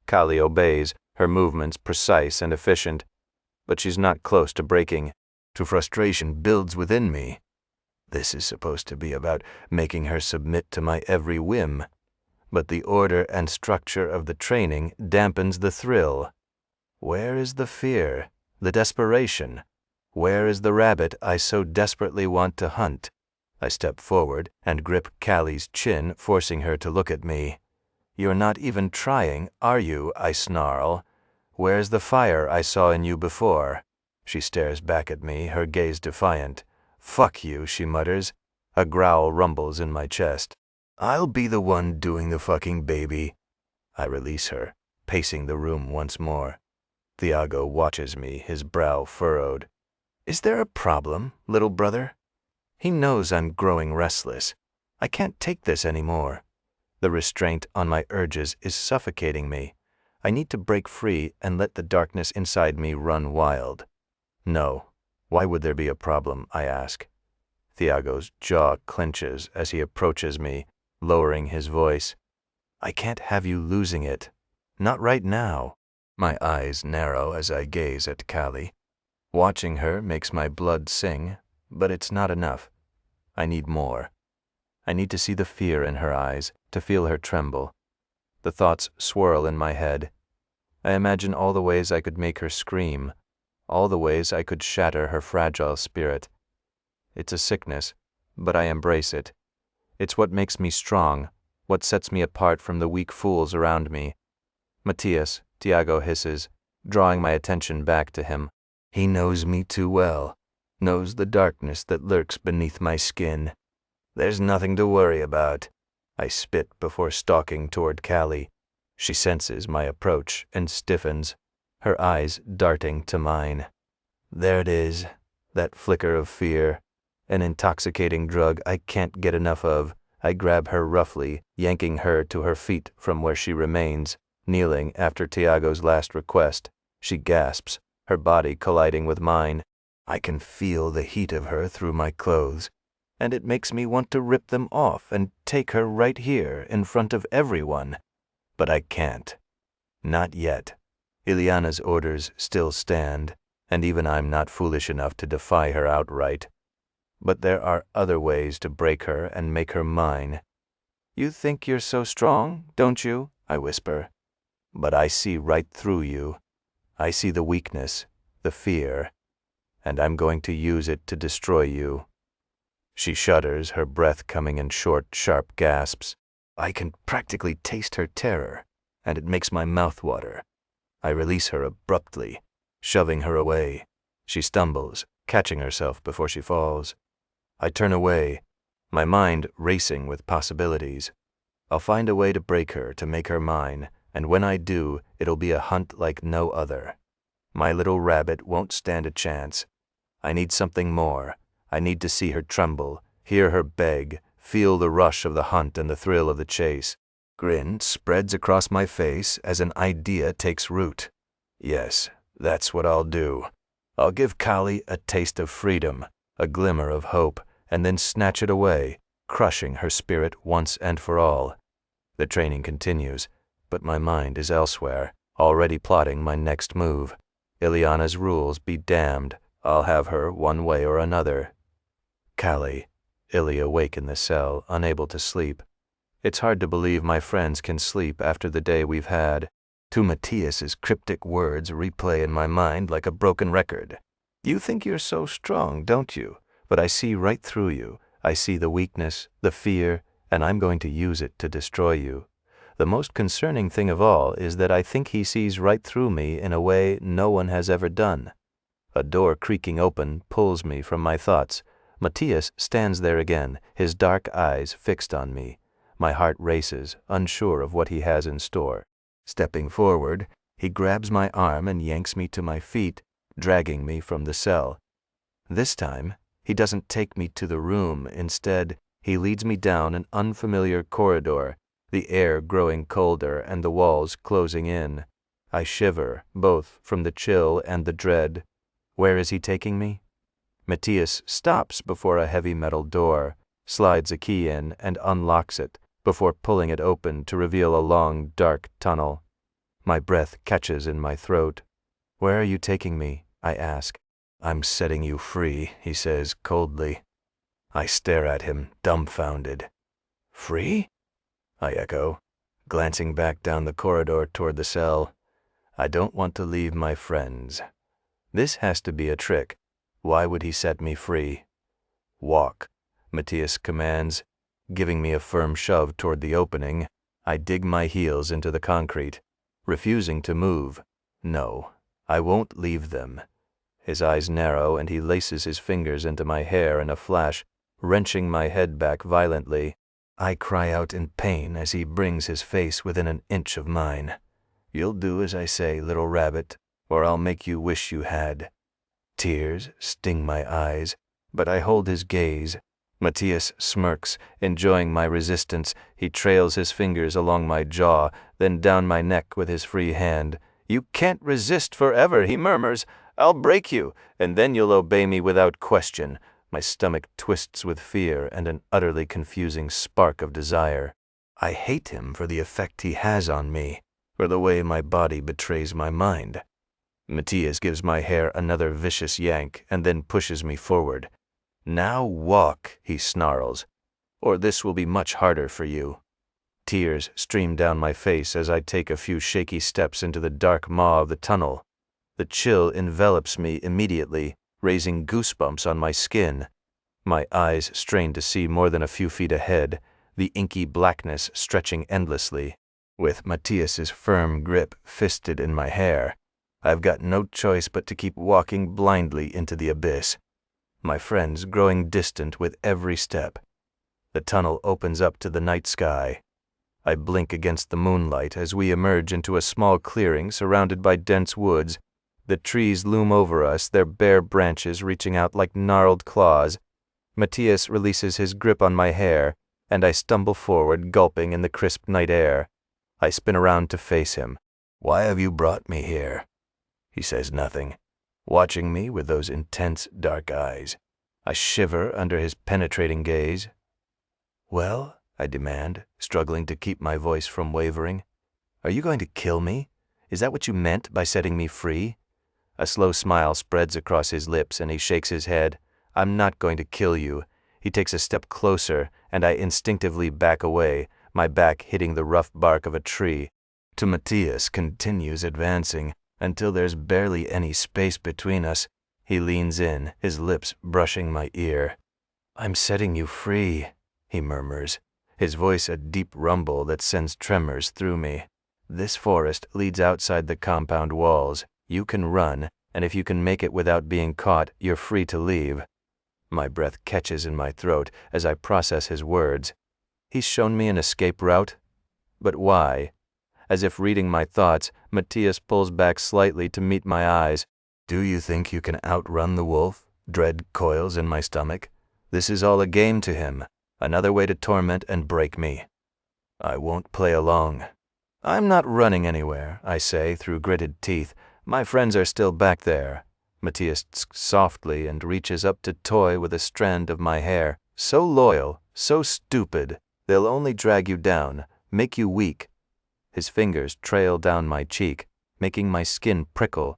Kali obeys, her movements precise and efficient. But she's not close to breaking. Frustration builds within me. This is supposed to be about making her submit to my every whim. But the order and structure of the training dampens the thrill. Where is the fear, the desperation? Where is the rabbit I so desperately want to hunt? I step forward and grip Callie's chin, forcing her to look at me. You're not even trying, are you? I snarl. Where's the fire I saw in you before? She stares back at me, her gaze defiant. Fuck you, she mutters. A growl rumbles in my chest. I'll be the one doing the fucking, baby. I release her, pacing the room once more. Thiago watches me, his brow furrowed. Is there a problem, little brother? He knows I'm growing restless. I can't take this anymore. The restraint on my urges is suffocating me. I need to break free and let the darkness inside me run wild. No. Why would there be a problem, I ask. Thiago's jaw clenches as he approaches me, lowering his voice. I can't have you losing it. Not right now. My eyes narrow as I gaze at Callie. Watching her makes my blood sing, but it's not enough. I need more. I need to see the fear in her eyes, to feel her tremble. The thoughts swirl in my head. I imagine all the ways I could make her scream, all the ways I could shatter her fragile spirit. It's a sickness, but I embrace it. It's what makes me strong, what sets me apart from the weak fools around me. Matias, Thiago hisses, drawing my attention back to him. He knows me too well, knows the darkness that lurks beneath my skin. There's nothing to worry about. I spit before stalking toward Callie. She senses my approach and stiffens, her eyes darting to mine. There it is, that flicker of fear, an intoxicating drug I can't get enough of. I grab her roughly, yanking her to her feet from where she remains, kneeling after Thiago's last request. She gasps, her body colliding with mine. I can feel the heat of her through my clothes, and it makes me want to rip them off and take her right here in front of everyone. But I can't. Not yet. Ileana's orders still stand, and even I'm not foolish enough to defy her outright. But there are other ways to break her and make her mine. You think you're so strong, don't you? I whisper. But I see right through you. I see the weakness, the fear, and I'm going to use it to destroy you. She shudders, her breath coming in short, sharp gasps. I can practically taste her terror, and it makes my mouth water. I release her abruptly, shoving her away. She stumbles, catching herself before she falls. I turn away, my mind racing with possibilities. I'll find a way to break her, to make her mine, and when I do, it'll be a hunt like no other. My little rabbit won't stand a chance. I need something more. I need to see her tremble, hear her beg, feel the rush of the hunt and the thrill of the chase. Grin spreads across my face as an idea takes root. Yes, that's what I'll do. I'll give Callie a taste of freedom, a glimmer of hope, and then snatch it away, crushing her spirit once and for all. The training continues, but my mind is elsewhere, already plotting my next move. Ileana's rules be damned. I'll have her one way or another. Callie, Illy awake in the cell, unable to sleep. It's hard to believe my friends can sleep after the day we've had. To Matias's cryptic words replay in my mind like a broken record. You think you're so strong, don't you? But I see right through you. I see the weakness, the fear, and I'm going to use it to destroy you. The most concerning thing of all is that I think he sees right through me in a way no one has ever done. A door creaking open pulls me from my thoughts. Matias stands there again, his dark eyes fixed on me. My heart races, unsure of what he has in store. Stepping forward, he grabs my arm and yanks me to my feet, dragging me from the cell. This time, he doesn't take me to the room. Instead, he leads me down an unfamiliar corridor, the air growing colder and the walls closing in. I shiver, both from the chill and the dread. Where is he taking me? Matias stops before a heavy metal door, slides a key in, and unlocks it, before pulling it open to reveal a long, dark tunnel. My breath catches in my throat. Where are you taking me? I ask. I'm setting you free, he says coldly. I stare at him, dumbfounded. Free? I echo, glancing back down the corridor toward the cell. I don't want to leave my friends. This has to be a trick. Why would he set me free? Walk, Matias commands, giving me a firm shove toward the opening. I dig my heels into the concrete, refusing to move. No, I won't leave them. His eyes narrow and he laces his fingers into my hair in a flash, wrenching my head back violently. I cry out in pain as he brings his face within an inch of mine. You'll do as I say, little rabbit, or I'll make you wish you had. Tears sting my eyes, but I hold his gaze. Matias smirks, enjoying my resistance. He trails his fingers along my jaw, then down my neck with his free hand. You can't resist forever, he murmurs. I'll break you, and then you'll obey me without question. My stomach twists with fear and an utterly confusing spark of desire. I hate him for the effect he has on me, for the way my body betrays my mind. Matias gives my hair another vicious yank and then pushes me forward. Now walk, he snarls, or this will be much harder for you. Tears stream down my face as I take a few shaky steps into the dark maw of the tunnel. The chill envelops me immediately, raising goosebumps on my skin. My eyes strain to see more than a few feet ahead, the inky blackness stretching endlessly. With Matias's firm grip fisted in my hair, I've got no choice but to keep walking blindly into the abyss, my friends growing distant with every step. The tunnel opens up to the night sky. I blink against the moonlight as we emerge into a small clearing surrounded by dense woods. The trees loom over us, their bare branches reaching out like gnarled claws. Matias releases his grip on my hair, and I stumble forward, gulping in the crisp night air. I spin around to face him. Why have you brought me here? He says nothing, watching me with those intense dark eyes. I shiver under his penetrating gaze. Well, I demand, struggling to keep my voice from wavering. Are you going to kill me? Is that what you meant by setting me free? A slow smile spreads across his lips and he shakes his head. I'm not going to kill you. He takes a step closer and I instinctively back away, my back hitting the rough bark of a tree. Matias continues advancing until there's barely any space between us. He leans in, his lips brushing my ear. I'm setting you free, he murmurs, his voice a deep rumble that sends tremors through me. This forest leads outside the compound walls. You can run, and if you can make it without being caught, you're free to leave. My breath catches in my throat as I process his words. He's shown me an escape route? But why? As if reading my thoughts, Matias pulls back slightly to meet my eyes. Do you think you can outrun the wolf? Dread coils in my stomach. This is all a game to him, another way to torment and break me. I won't play along. I'm not running anywhere, I say through gritted teeth. My friends are still back there. Matias tsk softly and reaches up to toy with a strand of my hair. So loyal, so stupid. They'll only drag you down, make you weak. His fingers trail down my cheek, making my skin prickle.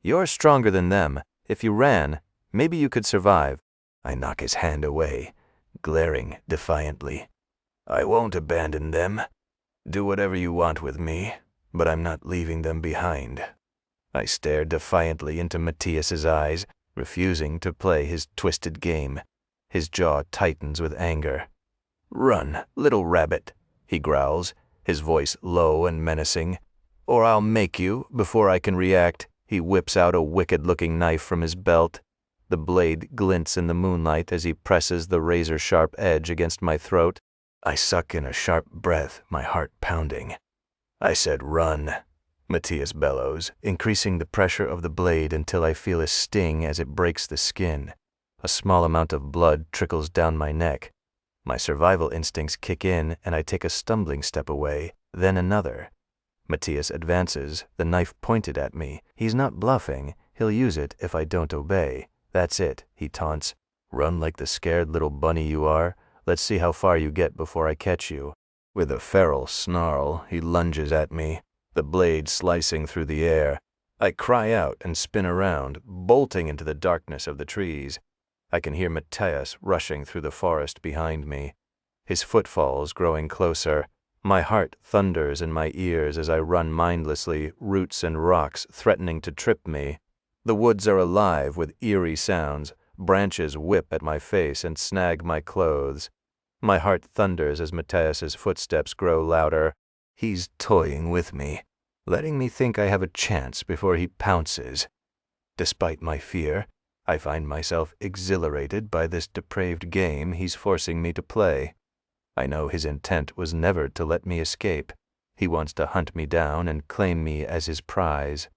You're stronger than them. If you ran, maybe you could survive. I knock his hand away, glaring defiantly. I won't abandon them. Do whatever you want with me, but I'm not leaving them behind. I stare defiantly into Matias's eyes, refusing to play his twisted game. His jaw tightens with anger. Run, little rabbit, he growls, his voice low and menacing. Or I'll make you. Before I can react, he whips out a wicked-looking knife from his belt. The blade glints in the moonlight as he presses the razor-sharp edge against my throat. I suck in a sharp breath, my heart pounding. I said, "Run," Matias bellows, increasing the pressure of the blade until I feel a sting as it breaks the skin. A small amount of blood trickles down my neck. My survival instincts kick in and I take a stumbling step away, then another. Matias advances, the knife pointed at me. He's not bluffing. He'll use it if I don't obey. That's it, he taunts. "Run like the scared little bunny you are. Let's see how far you get before I catch you." With a feral snarl, he lunges at me, the blade slicing through the air. I cry out and spin around, bolting into the darkness of the trees. I can hear Matias rushing through the forest behind me, his footfalls growing closer. My heart thunders in my ears as I run mindlessly, roots and rocks threatening to trip me. The woods are alive with eerie sounds. Branches whip at my face and snag my clothes. My heart thunders as Matias's footsteps grow louder. He's toying with me, letting me think I have a chance before he pounces. Despite my fear, I find myself exhilarated by this depraved game he's forcing me to play. I know his intent was never to let me escape. He wants to hunt me down and claim me as his prize.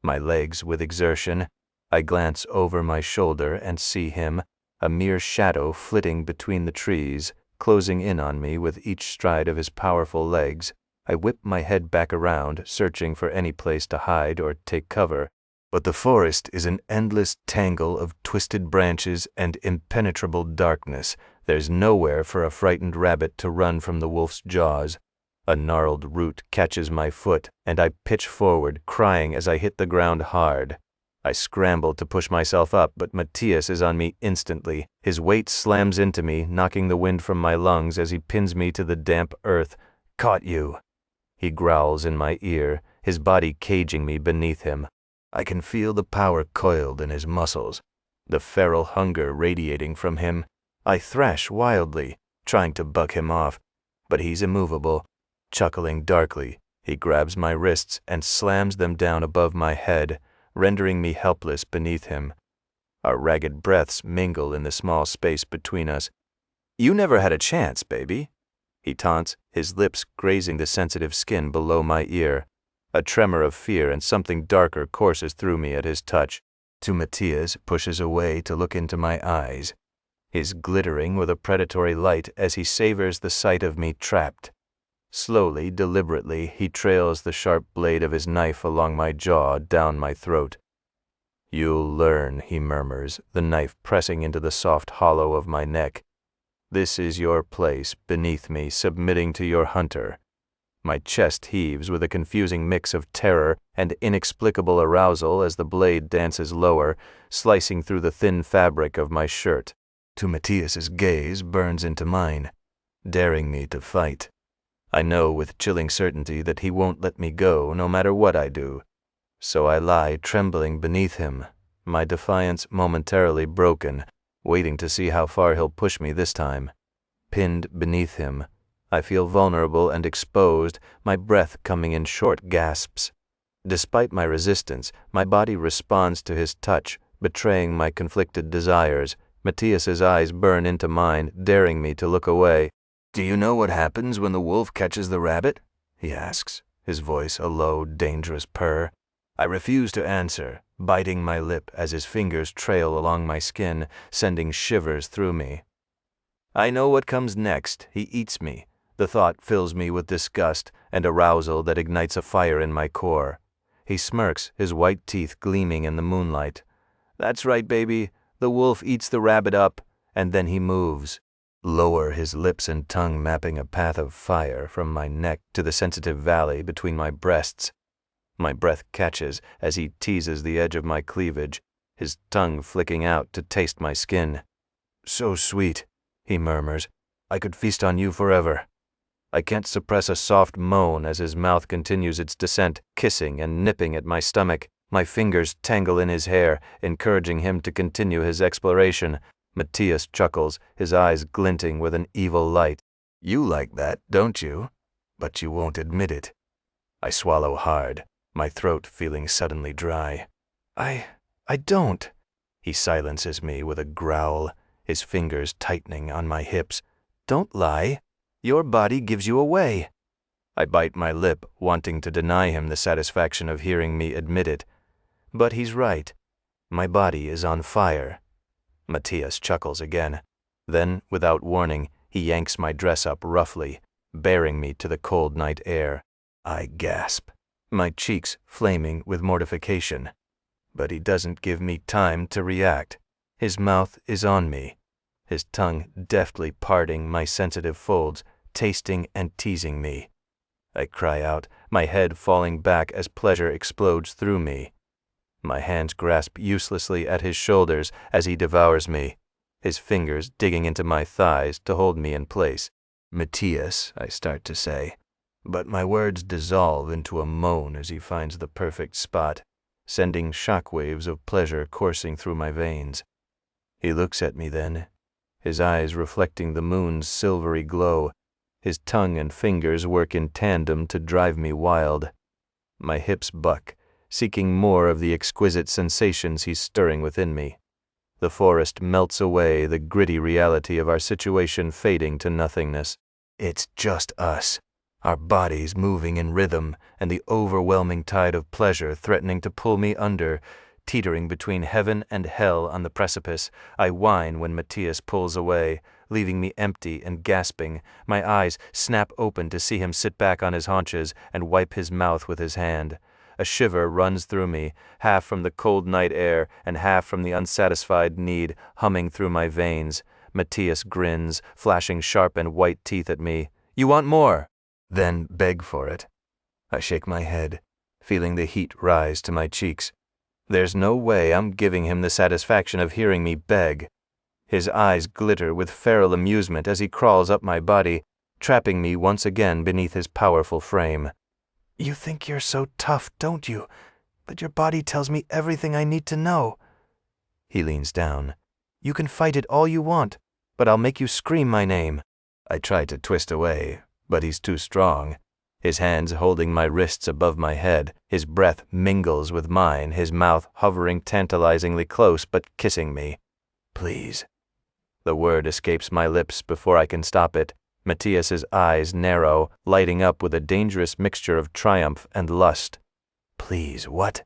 My legs with exertion, I glance over my shoulder and see him, a mere shadow flitting between the trees, closing in on me with each stride of his powerful legs. I whip my head back around, searching for any place to hide or take cover. But the forest is an endless tangle of twisted branches and impenetrable darkness. There's nowhere for a frightened rabbit to run from the wolf's jaws. A gnarled root catches my foot, and I pitch forward, crying as I hit the ground hard. I scramble to push myself up, but Matias is on me instantly. His weight slams into me, knocking the wind from my lungs as he pins me to the damp earth. "Caught you," he growls in my ear, his body caging me beneath him. I can feel the power coiled in his muscles, the feral hunger radiating from him. I thrash wildly, trying to buck him off, but he's immovable. Chuckling darkly, he grabs my wrists and slams them down above my head, rendering me helpless beneath him. Our ragged breaths mingle in the small space between us. "You never had a chance, baby," he taunts, his lips grazing the sensitive skin below my ear. A tremor of fear and something darker courses through me at his touch. Matias pushes away to look into my eyes, his glittering with a predatory light as he savors the sight of me trapped. Slowly, deliberately, he trails the sharp blade of his knife along my jaw, down my throat. "You'll learn," he murmurs, the knife pressing into the soft hollow of my neck. "This is your place, beneath me, submitting to your hunter." My chest heaves with a confusing mix of terror and inexplicable arousal as the blade dances lower, slicing through the thin fabric of my shirt. Matias's gaze burns into mine, daring me to fight. I know with chilling certainty that he won't let me go no matter what I do. So I lie trembling beneath him, my defiance momentarily broken, waiting to see how far he'll push me this time. Pinned beneath him, I feel vulnerable and exposed, my breath coming in short gasps. Despite my resistance, my body responds to his touch, betraying my conflicted desires. Matias's eyes burn into mine, daring me to look away. "Do you know what happens when the wolf catches the rabbit?" he asks, his voice a low, dangerous purr. I refuse to answer, biting my lip as his fingers trail along my skin, sending shivers through me. I know what comes next. He eats me. The thought fills me with disgust and arousal that ignites a fire in my core. He smirks, his white teeth gleaming in the moonlight. "That's right, baby. The wolf eats the rabbit up, and then he moves." Lower, his lips and tongue mapping a path of fire from my neck to the sensitive valley between my breasts. My breath catches as he teases the edge of my cleavage, his tongue flicking out to taste my skin. "So sweet," he murmurs. "I could feast on you forever." I can't suppress a soft moan as his mouth continues its descent, kissing and nipping at my stomach. My fingers tangle in his hair, encouraging him to continue his exploration. Matias chuckles, his eyes glinting with an evil light. "You like that, don't you? But you won't admit it." I swallow hard, my throat feeling suddenly dry. I don't." He silences me with a growl, his fingers tightening on my hips. "Don't lie." Your body gives you away. I bite my lip, wanting to deny him the satisfaction of hearing me admit it. But he's right. My body is on fire. Matias chuckles again. Then, without warning, he yanks my dress up roughly, bearing me to the cold night air. I gasp, my cheeks flaming with mortification. But he doesn't give me time to react. His mouth is on me, his tongue deftly parting my sensitive folds, tasting and teasing me. I cry out, my head falling back as pleasure explodes through me. My hands grasp uselessly at his shoulders as he devours me, his fingers digging into my thighs to hold me in place. Matias, I start to say, but my words dissolve into a moan as he finds the perfect spot, sending shockwaves of pleasure coursing through my veins. He looks at me then, his eyes reflecting the moon's silvery glow. His tongue and fingers work in tandem to drive me wild. My hips buck, seeking more of the exquisite sensations he's stirring within me. The forest melts away, the gritty reality of our situation fading to nothingness. It's just us, our bodies moving in rhythm, and the overwhelming tide of pleasure threatening to pull me under. Teetering between heaven and hell on the precipice, I whine when Matias pulls away, leaving me empty and gasping. My eyes snap open to see him sit back on his haunches and wipe his mouth with his hand. A shiver runs through me, half from the cold night air and half from the unsatisfied need humming through my veins. Matias grins, flashing sharp and white teeth at me. You want more? Then beg for it. I shake my head, feeling the heat rise to my cheeks. There's no way I'm giving him the satisfaction of hearing me beg. His eyes glitter with feral amusement as he crawls up my body, trapping me once again beneath his powerful frame. You think you're so tough, don't you? But your body tells me everything I need to know. He leans down. You can fight it all you want, but I'll make you scream my name. I try to twist away, but he's too strong. His hands holding my wrists above my head, his breath mingles with mine, his mouth hovering tantalizingly close but kissing me. Please. The word escapes my lips before I can stop it. Matias's eyes narrow, lighting up with a dangerous mixture of triumph and lust. Please, what?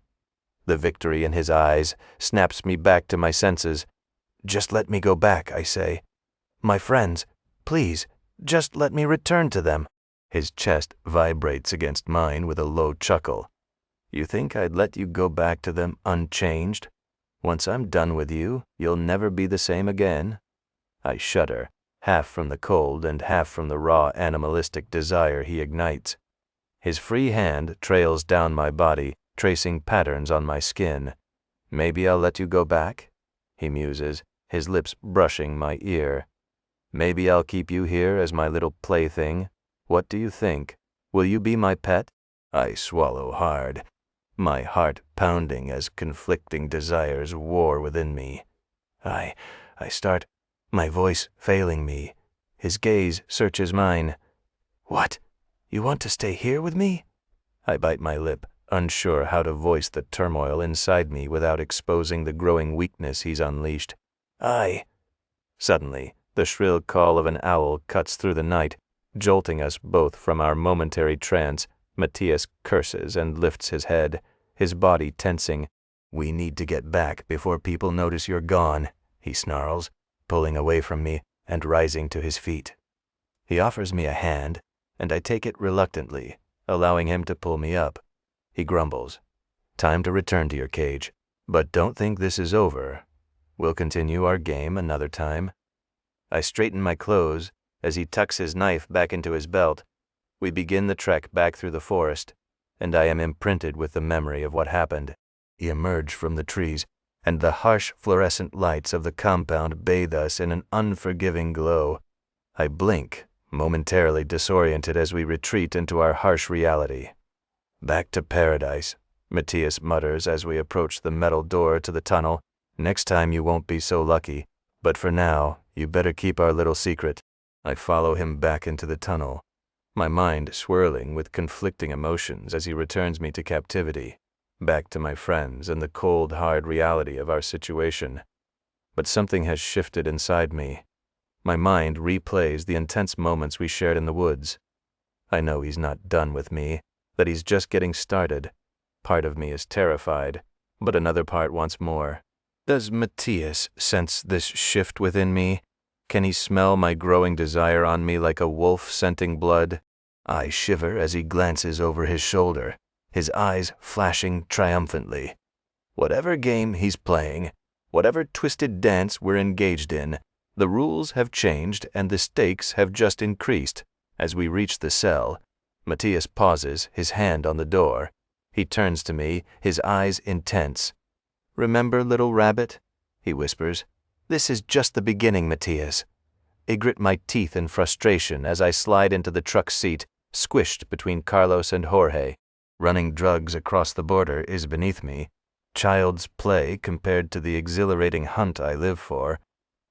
The victory in his eyes snaps me back to my senses. Just let me go back, I say. My friends, please, just let me return to them. His chest vibrates against mine with a low chuckle. You think I'd let you go back to them unchanged? Once I'm done with you, you'll never be the same again. I shudder, half from the cold and half from the raw animalistic desire he ignites. His free hand trails down my body, tracing patterns on my skin. Maybe I'll let you go back, he muses, his lips brushing my ear. Maybe I'll keep you here as my little plaything. What do you think? Will you be my pet? I swallow hard, my heart pounding as conflicting desires war within me. I start, my voice failing me. His gaze searches mine. What? You want to stay here with me? I bite my lip, unsure how to voice the turmoil inside me without exposing the growing weakness he's unleashed. Suddenly, the shrill call of an owl cuts through the night, jolting us both from our momentary trance. Matias curses and lifts his head, his body tensing. We need to get back before people notice you're gone, he snarls, pulling away from me and rising to his feet. He offers me a hand, and I take it reluctantly, allowing him to pull me up. He grumbles. Time to return to your cage, but don't think this is over. We'll continue our game another time. I straighten my clothes as he tucks his knife back into his belt. We begin the trek back through the forest, and I am imprinted with the memory of what happened. He emerged from the trees, and the harsh fluorescent lights of the compound bathe us in an unforgiving glow. I blink, momentarily disoriented as we retreat into our harsh reality. Back to paradise, Matias mutters as we approach the metal door to the tunnel. Next time you won't be so lucky, but for now, you better keep our little secret. I follow him back into the tunnel, my mind swirling with conflicting emotions as he returns me to captivity, back to my friends and the cold, hard reality of our situation. But something has shifted inside me. My mind replays the intense moments we shared in the woods. I know he's not done with me, that he's just getting started. Part of me is terrified, but another part wants more. Does Matias sense this shift within me? Can he smell my growing desire on me like a wolf scenting blood? I shiver as he glances over his shoulder, his eyes flashing triumphantly. Whatever game he's playing, whatever twisted dance we're engaged in, the rules have changed and the stakes have just increased. As we reach the cell, Matias pauses, his hand on the door. He turns to me, his eyes intense. "Remember, little rabbit?" he whispers. "This is just the beginning, Matias." I grit my teeth in frustration as I slide into the truck seat, squished between Carlos and Jorge. Running drugs across the border is beneath me. Child's play compared to the exhilarating hunt I live for.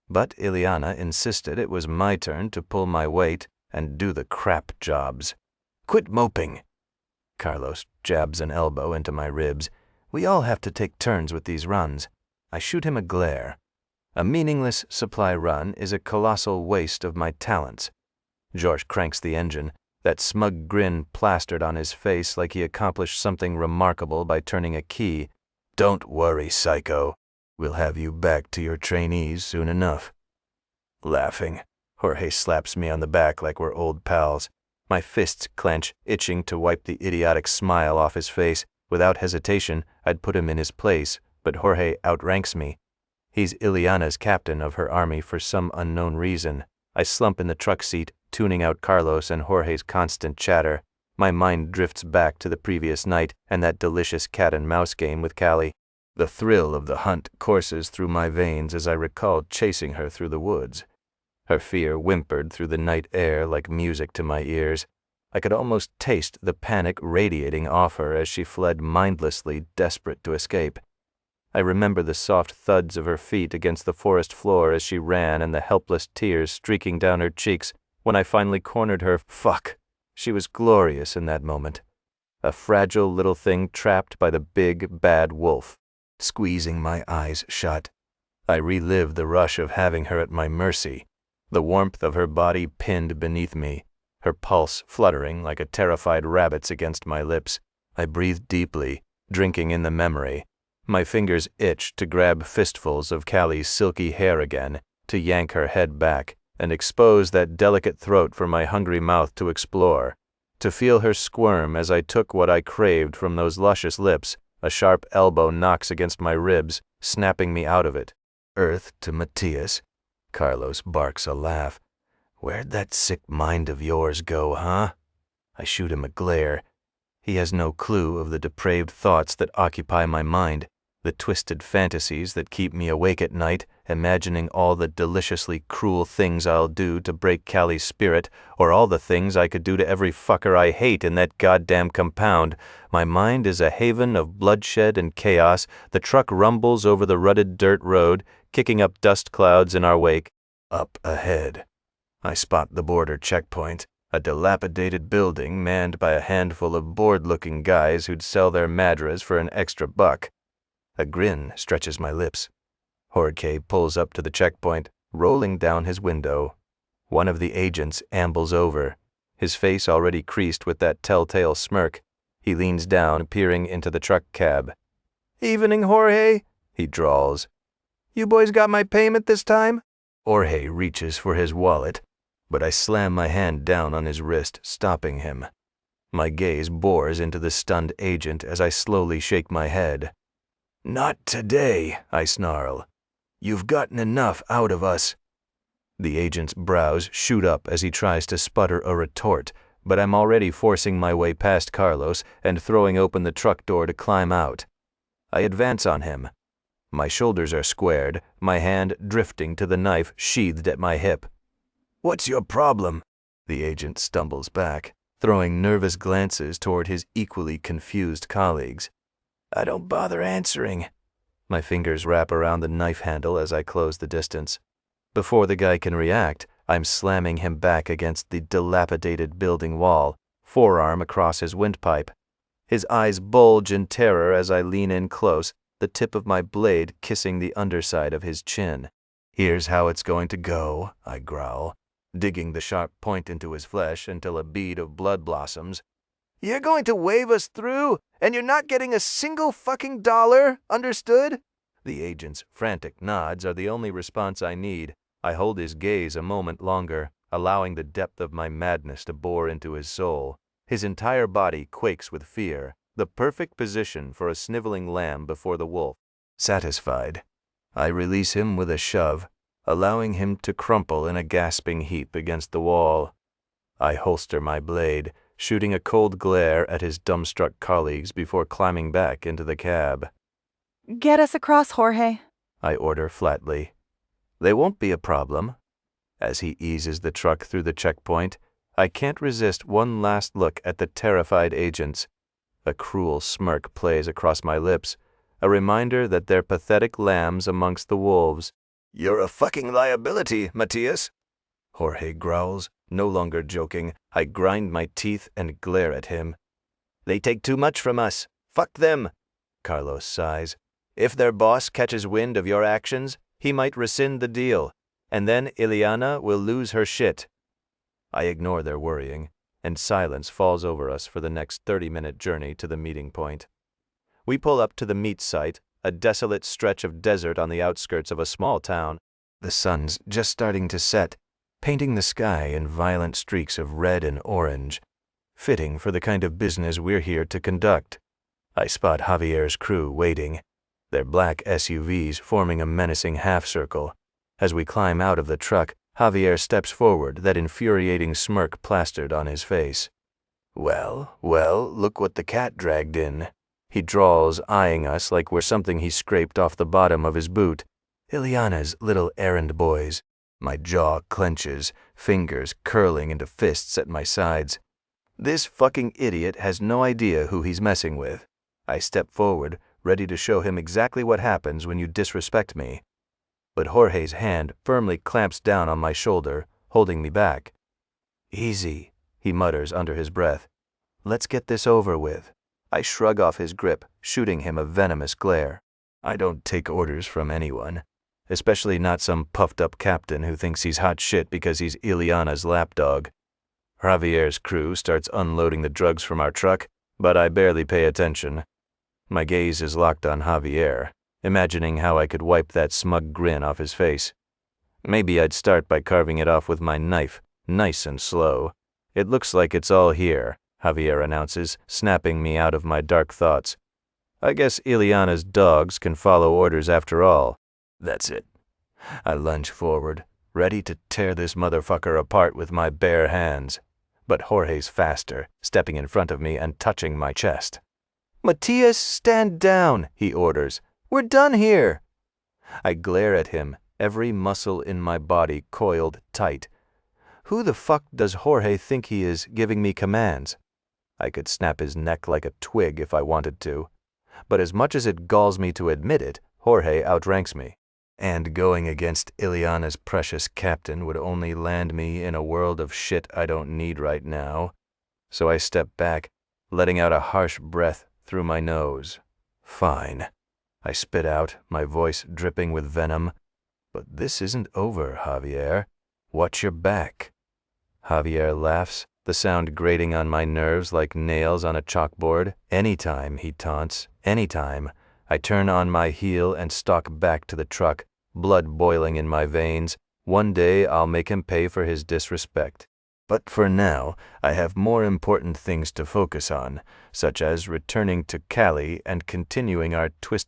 But Ileana insisted it was my turn to pull my weight and do the crap jobs. "Quit moping." Carlos jabs an elbow into my ribs. "We all have to take turns with these runs." I shoot him a glare. A meaningless supply run is a colossal waste of my talents. George cranks the engine, that smug grin plastered on his face like he accomplished something remarkable by turning a key. "Don't worry, psycho. We'll have you back to your trainees soon enough." Laughing, Jorge slaps me on the back like we're old pals. My fists clench, itching to wipe the idiotic smile off his face. Without hesitation, I'd put him in his place, but Jorge outranks me. He's Ileana's captain of her army for some unknown reason. I slump in the truck seat, tuning out Carlos and Jorge's constant chatter. My mind drifts back to the previous night and that delicious cat-and-mouse game with Callie. The thrill of the hunt courses through my veins as I recall chasing her through the woods. Her fear whimpered through the night air like music to my ears. I could almost taste the panic radiating off her as she fled mindlessly, desperate to escape. I remember the soft thuds of her feet against the forest floor as she ran and the helpless tears streaking down her cheeks when I finally cornered her. Fuck! She was glorious in that moment. A fragile little thing trapped by the big, bad wolf. Squeezing my eyes shut, I relived the rush of having her at my mercy, the warmth of her body pinned beneath me, her pulse fluttering like a terrified rabbit's against my lips. I breathed deeply, drinking in the memory. My fingers itched to grab fistfuls of Callie's silky hair again, to yank her head back, and expose that delicate throat for my hungry mouth to explore, to feel her squirm as I took what I craved from those luscious lips. A sharp elbow knocks against my ribs, snapping me out of it. "Earth to Matias." Carlos barks a laugh. "Where'd that sick mind of yours go, huh?" I shoot him a glare. He has no clue of the depraved thoughts that occupy my mind, the twisted fantasies that keep me awake at night, imagining all the deliciously cruel things I'll do to break Callie's spirit, or all the things I could do to every fucker I hate in that goddamn compound. My mind is a haven of bloodshed and chaos. The truck rumbles over the rutted dirt road, kicking up dust clouds in our wake. Up ahead, I spot the border checkpoint, a dilapidated building manned by a handful of bored-looking guys who'd sell their madras for an extra buck. A grin stretches my lips. Jorge pulls up to the checkpoint, rolling down his window. One of the agents ambles over, his face already creased with that telltale smirk. He leans down, peering into the truck cab. "Evening, Jorge," he drawls. "You boys got my payment this time?" Jorge reaches for his wallet, but I slam my hand down on his wrist, stopping him. My gaze bores into the stunned agent as I slowly shake my head. "Not today," I snarl. "You've gotten enough out of us." The agent's brows shoot up as he tries to sputter a retort, but I'm already forcing my way past Carlos and throwing open the truck door to climb out. I advance on him. My shoulders are squared, my hand drifting to the knife sheathed at my hip. "What's your problem?" The agent stumbles back, throwing nervous glances toward his equally confused colleagues. "I don't bother answering." My fingers wrap around the knife handle as I close the distance. Before the guy can react, I'm slamming him back against the dilapidated building wall, forearm across his windpipe. His eyes bulge in terror as I lean in close, the tip of my blade kissing the underside of his chin. Here's how it's going to go, I growl, digging the sharp point into his flesh until a bead of blood blossoms. You're going to wave us through, and you're not getting a single fucking dollar, understood? The agent's frantic nods are the only response I need. I hold his gaze a moment longer, allowing the depth of my madness to bore into his soul. His entire body quakes with fear, the perfect position for a sniveling lamb before the wolf. Satisfied, I release him with a shove, allowing him to crumple in a gasping heap against the wall. I holster my blade, shooting a cold glare at his dumbstruck colleagues before climbing back into the cab. Get us across, Jorge. I order flatly. They won't be a problem. As he eases the truck through the checkpoint, I can't resist one last look at the terrified agents. A cruel smirk plays across my lips, a reminder that they're pathetic lambs amongst the wolves. You're a fucking liability, Matias, Jorge growls, no longer joking. I grind my teeth and glare at him. They take too much from us. Fuck them, Carlos sighs. If their boss catches wind of your actions, he might rescind the deal, and then Ileana will lose her shit. I ignore their worrying, and silence falls over us for the next 30-minute journey to the meeting point. We pull up to the meet site, a desolate stretch of desert on the outskirts of a small town. The sun's just starting to set, painting the sky in violent streaks of red and orange, fitting for the kind of business we're here to conduct. I spot Javier's crew waiting, their black SUVs forming a menacing half-circle. As we climb out of the truck, Javier steps forward, that infuriating smirk plastered on his face. Well, look what the cat dragged in, he drawls, eyeing us like we're something he scraped off the bottom of his boot. Ileana's little errand boys. My jaw clenches, fingers curling into fists at my sides. This fucking idiot has no idea who he's messing with. I step forward, ready to show him exactly what happens when you disrespect me. But Jorge's hand firmly clamps down on my shoulder, holding me back. Easy, he mutters under his breath. Let's get this over with. I shrug off his grip, shooting him a venomous glare. I don't take orders from anyone, especially not some puffed-up captain who thinks he's hot shit because he's Ileana's lapdog. Javier's crew starts unloading the drugs from our truck, but I barely pay attention. My gaze is locked on Javier, imagining how I could wipe that smug grin off his face. Maybe I'd start by carving it off with my knife, nice and slow. It looks like it's all here, Javier announces, snapping me out of my dark thoughts. I guess Ileana's dogs can follow orders after all. That's it. I lunge forward, ready to tear this motherfucker apart with my bare hands. But Jorge's faster, stepping in front of me and touching my chest. Matias, stand down, he orders. We're done here. I glare at him, every muscle in my body coiled tight. Who the fuck does Jorge think he is, giving me commands? I could snap his neck like a twig if I wanted to. But as much as it galls me to admit it, Jorge outranks me. And going against Ileana's precious captain would only land me in a world of shit I don't need right now. So I step back, letting out a harsh breath through my nose. Fine. I spit out, my voice dripping with venom. But this isn't over, Javier. Watch your back. Javier laughs, the sound grating on my nerves like nails on a chalkboard. Anytime, he taunts, anytime. I turn on my heel and stalk back to the truck, blood boiling in my veins. One day I'll make him pay for his disrespect. But for now, I have more important things to focus on, such as returning to Cali and continuing our twist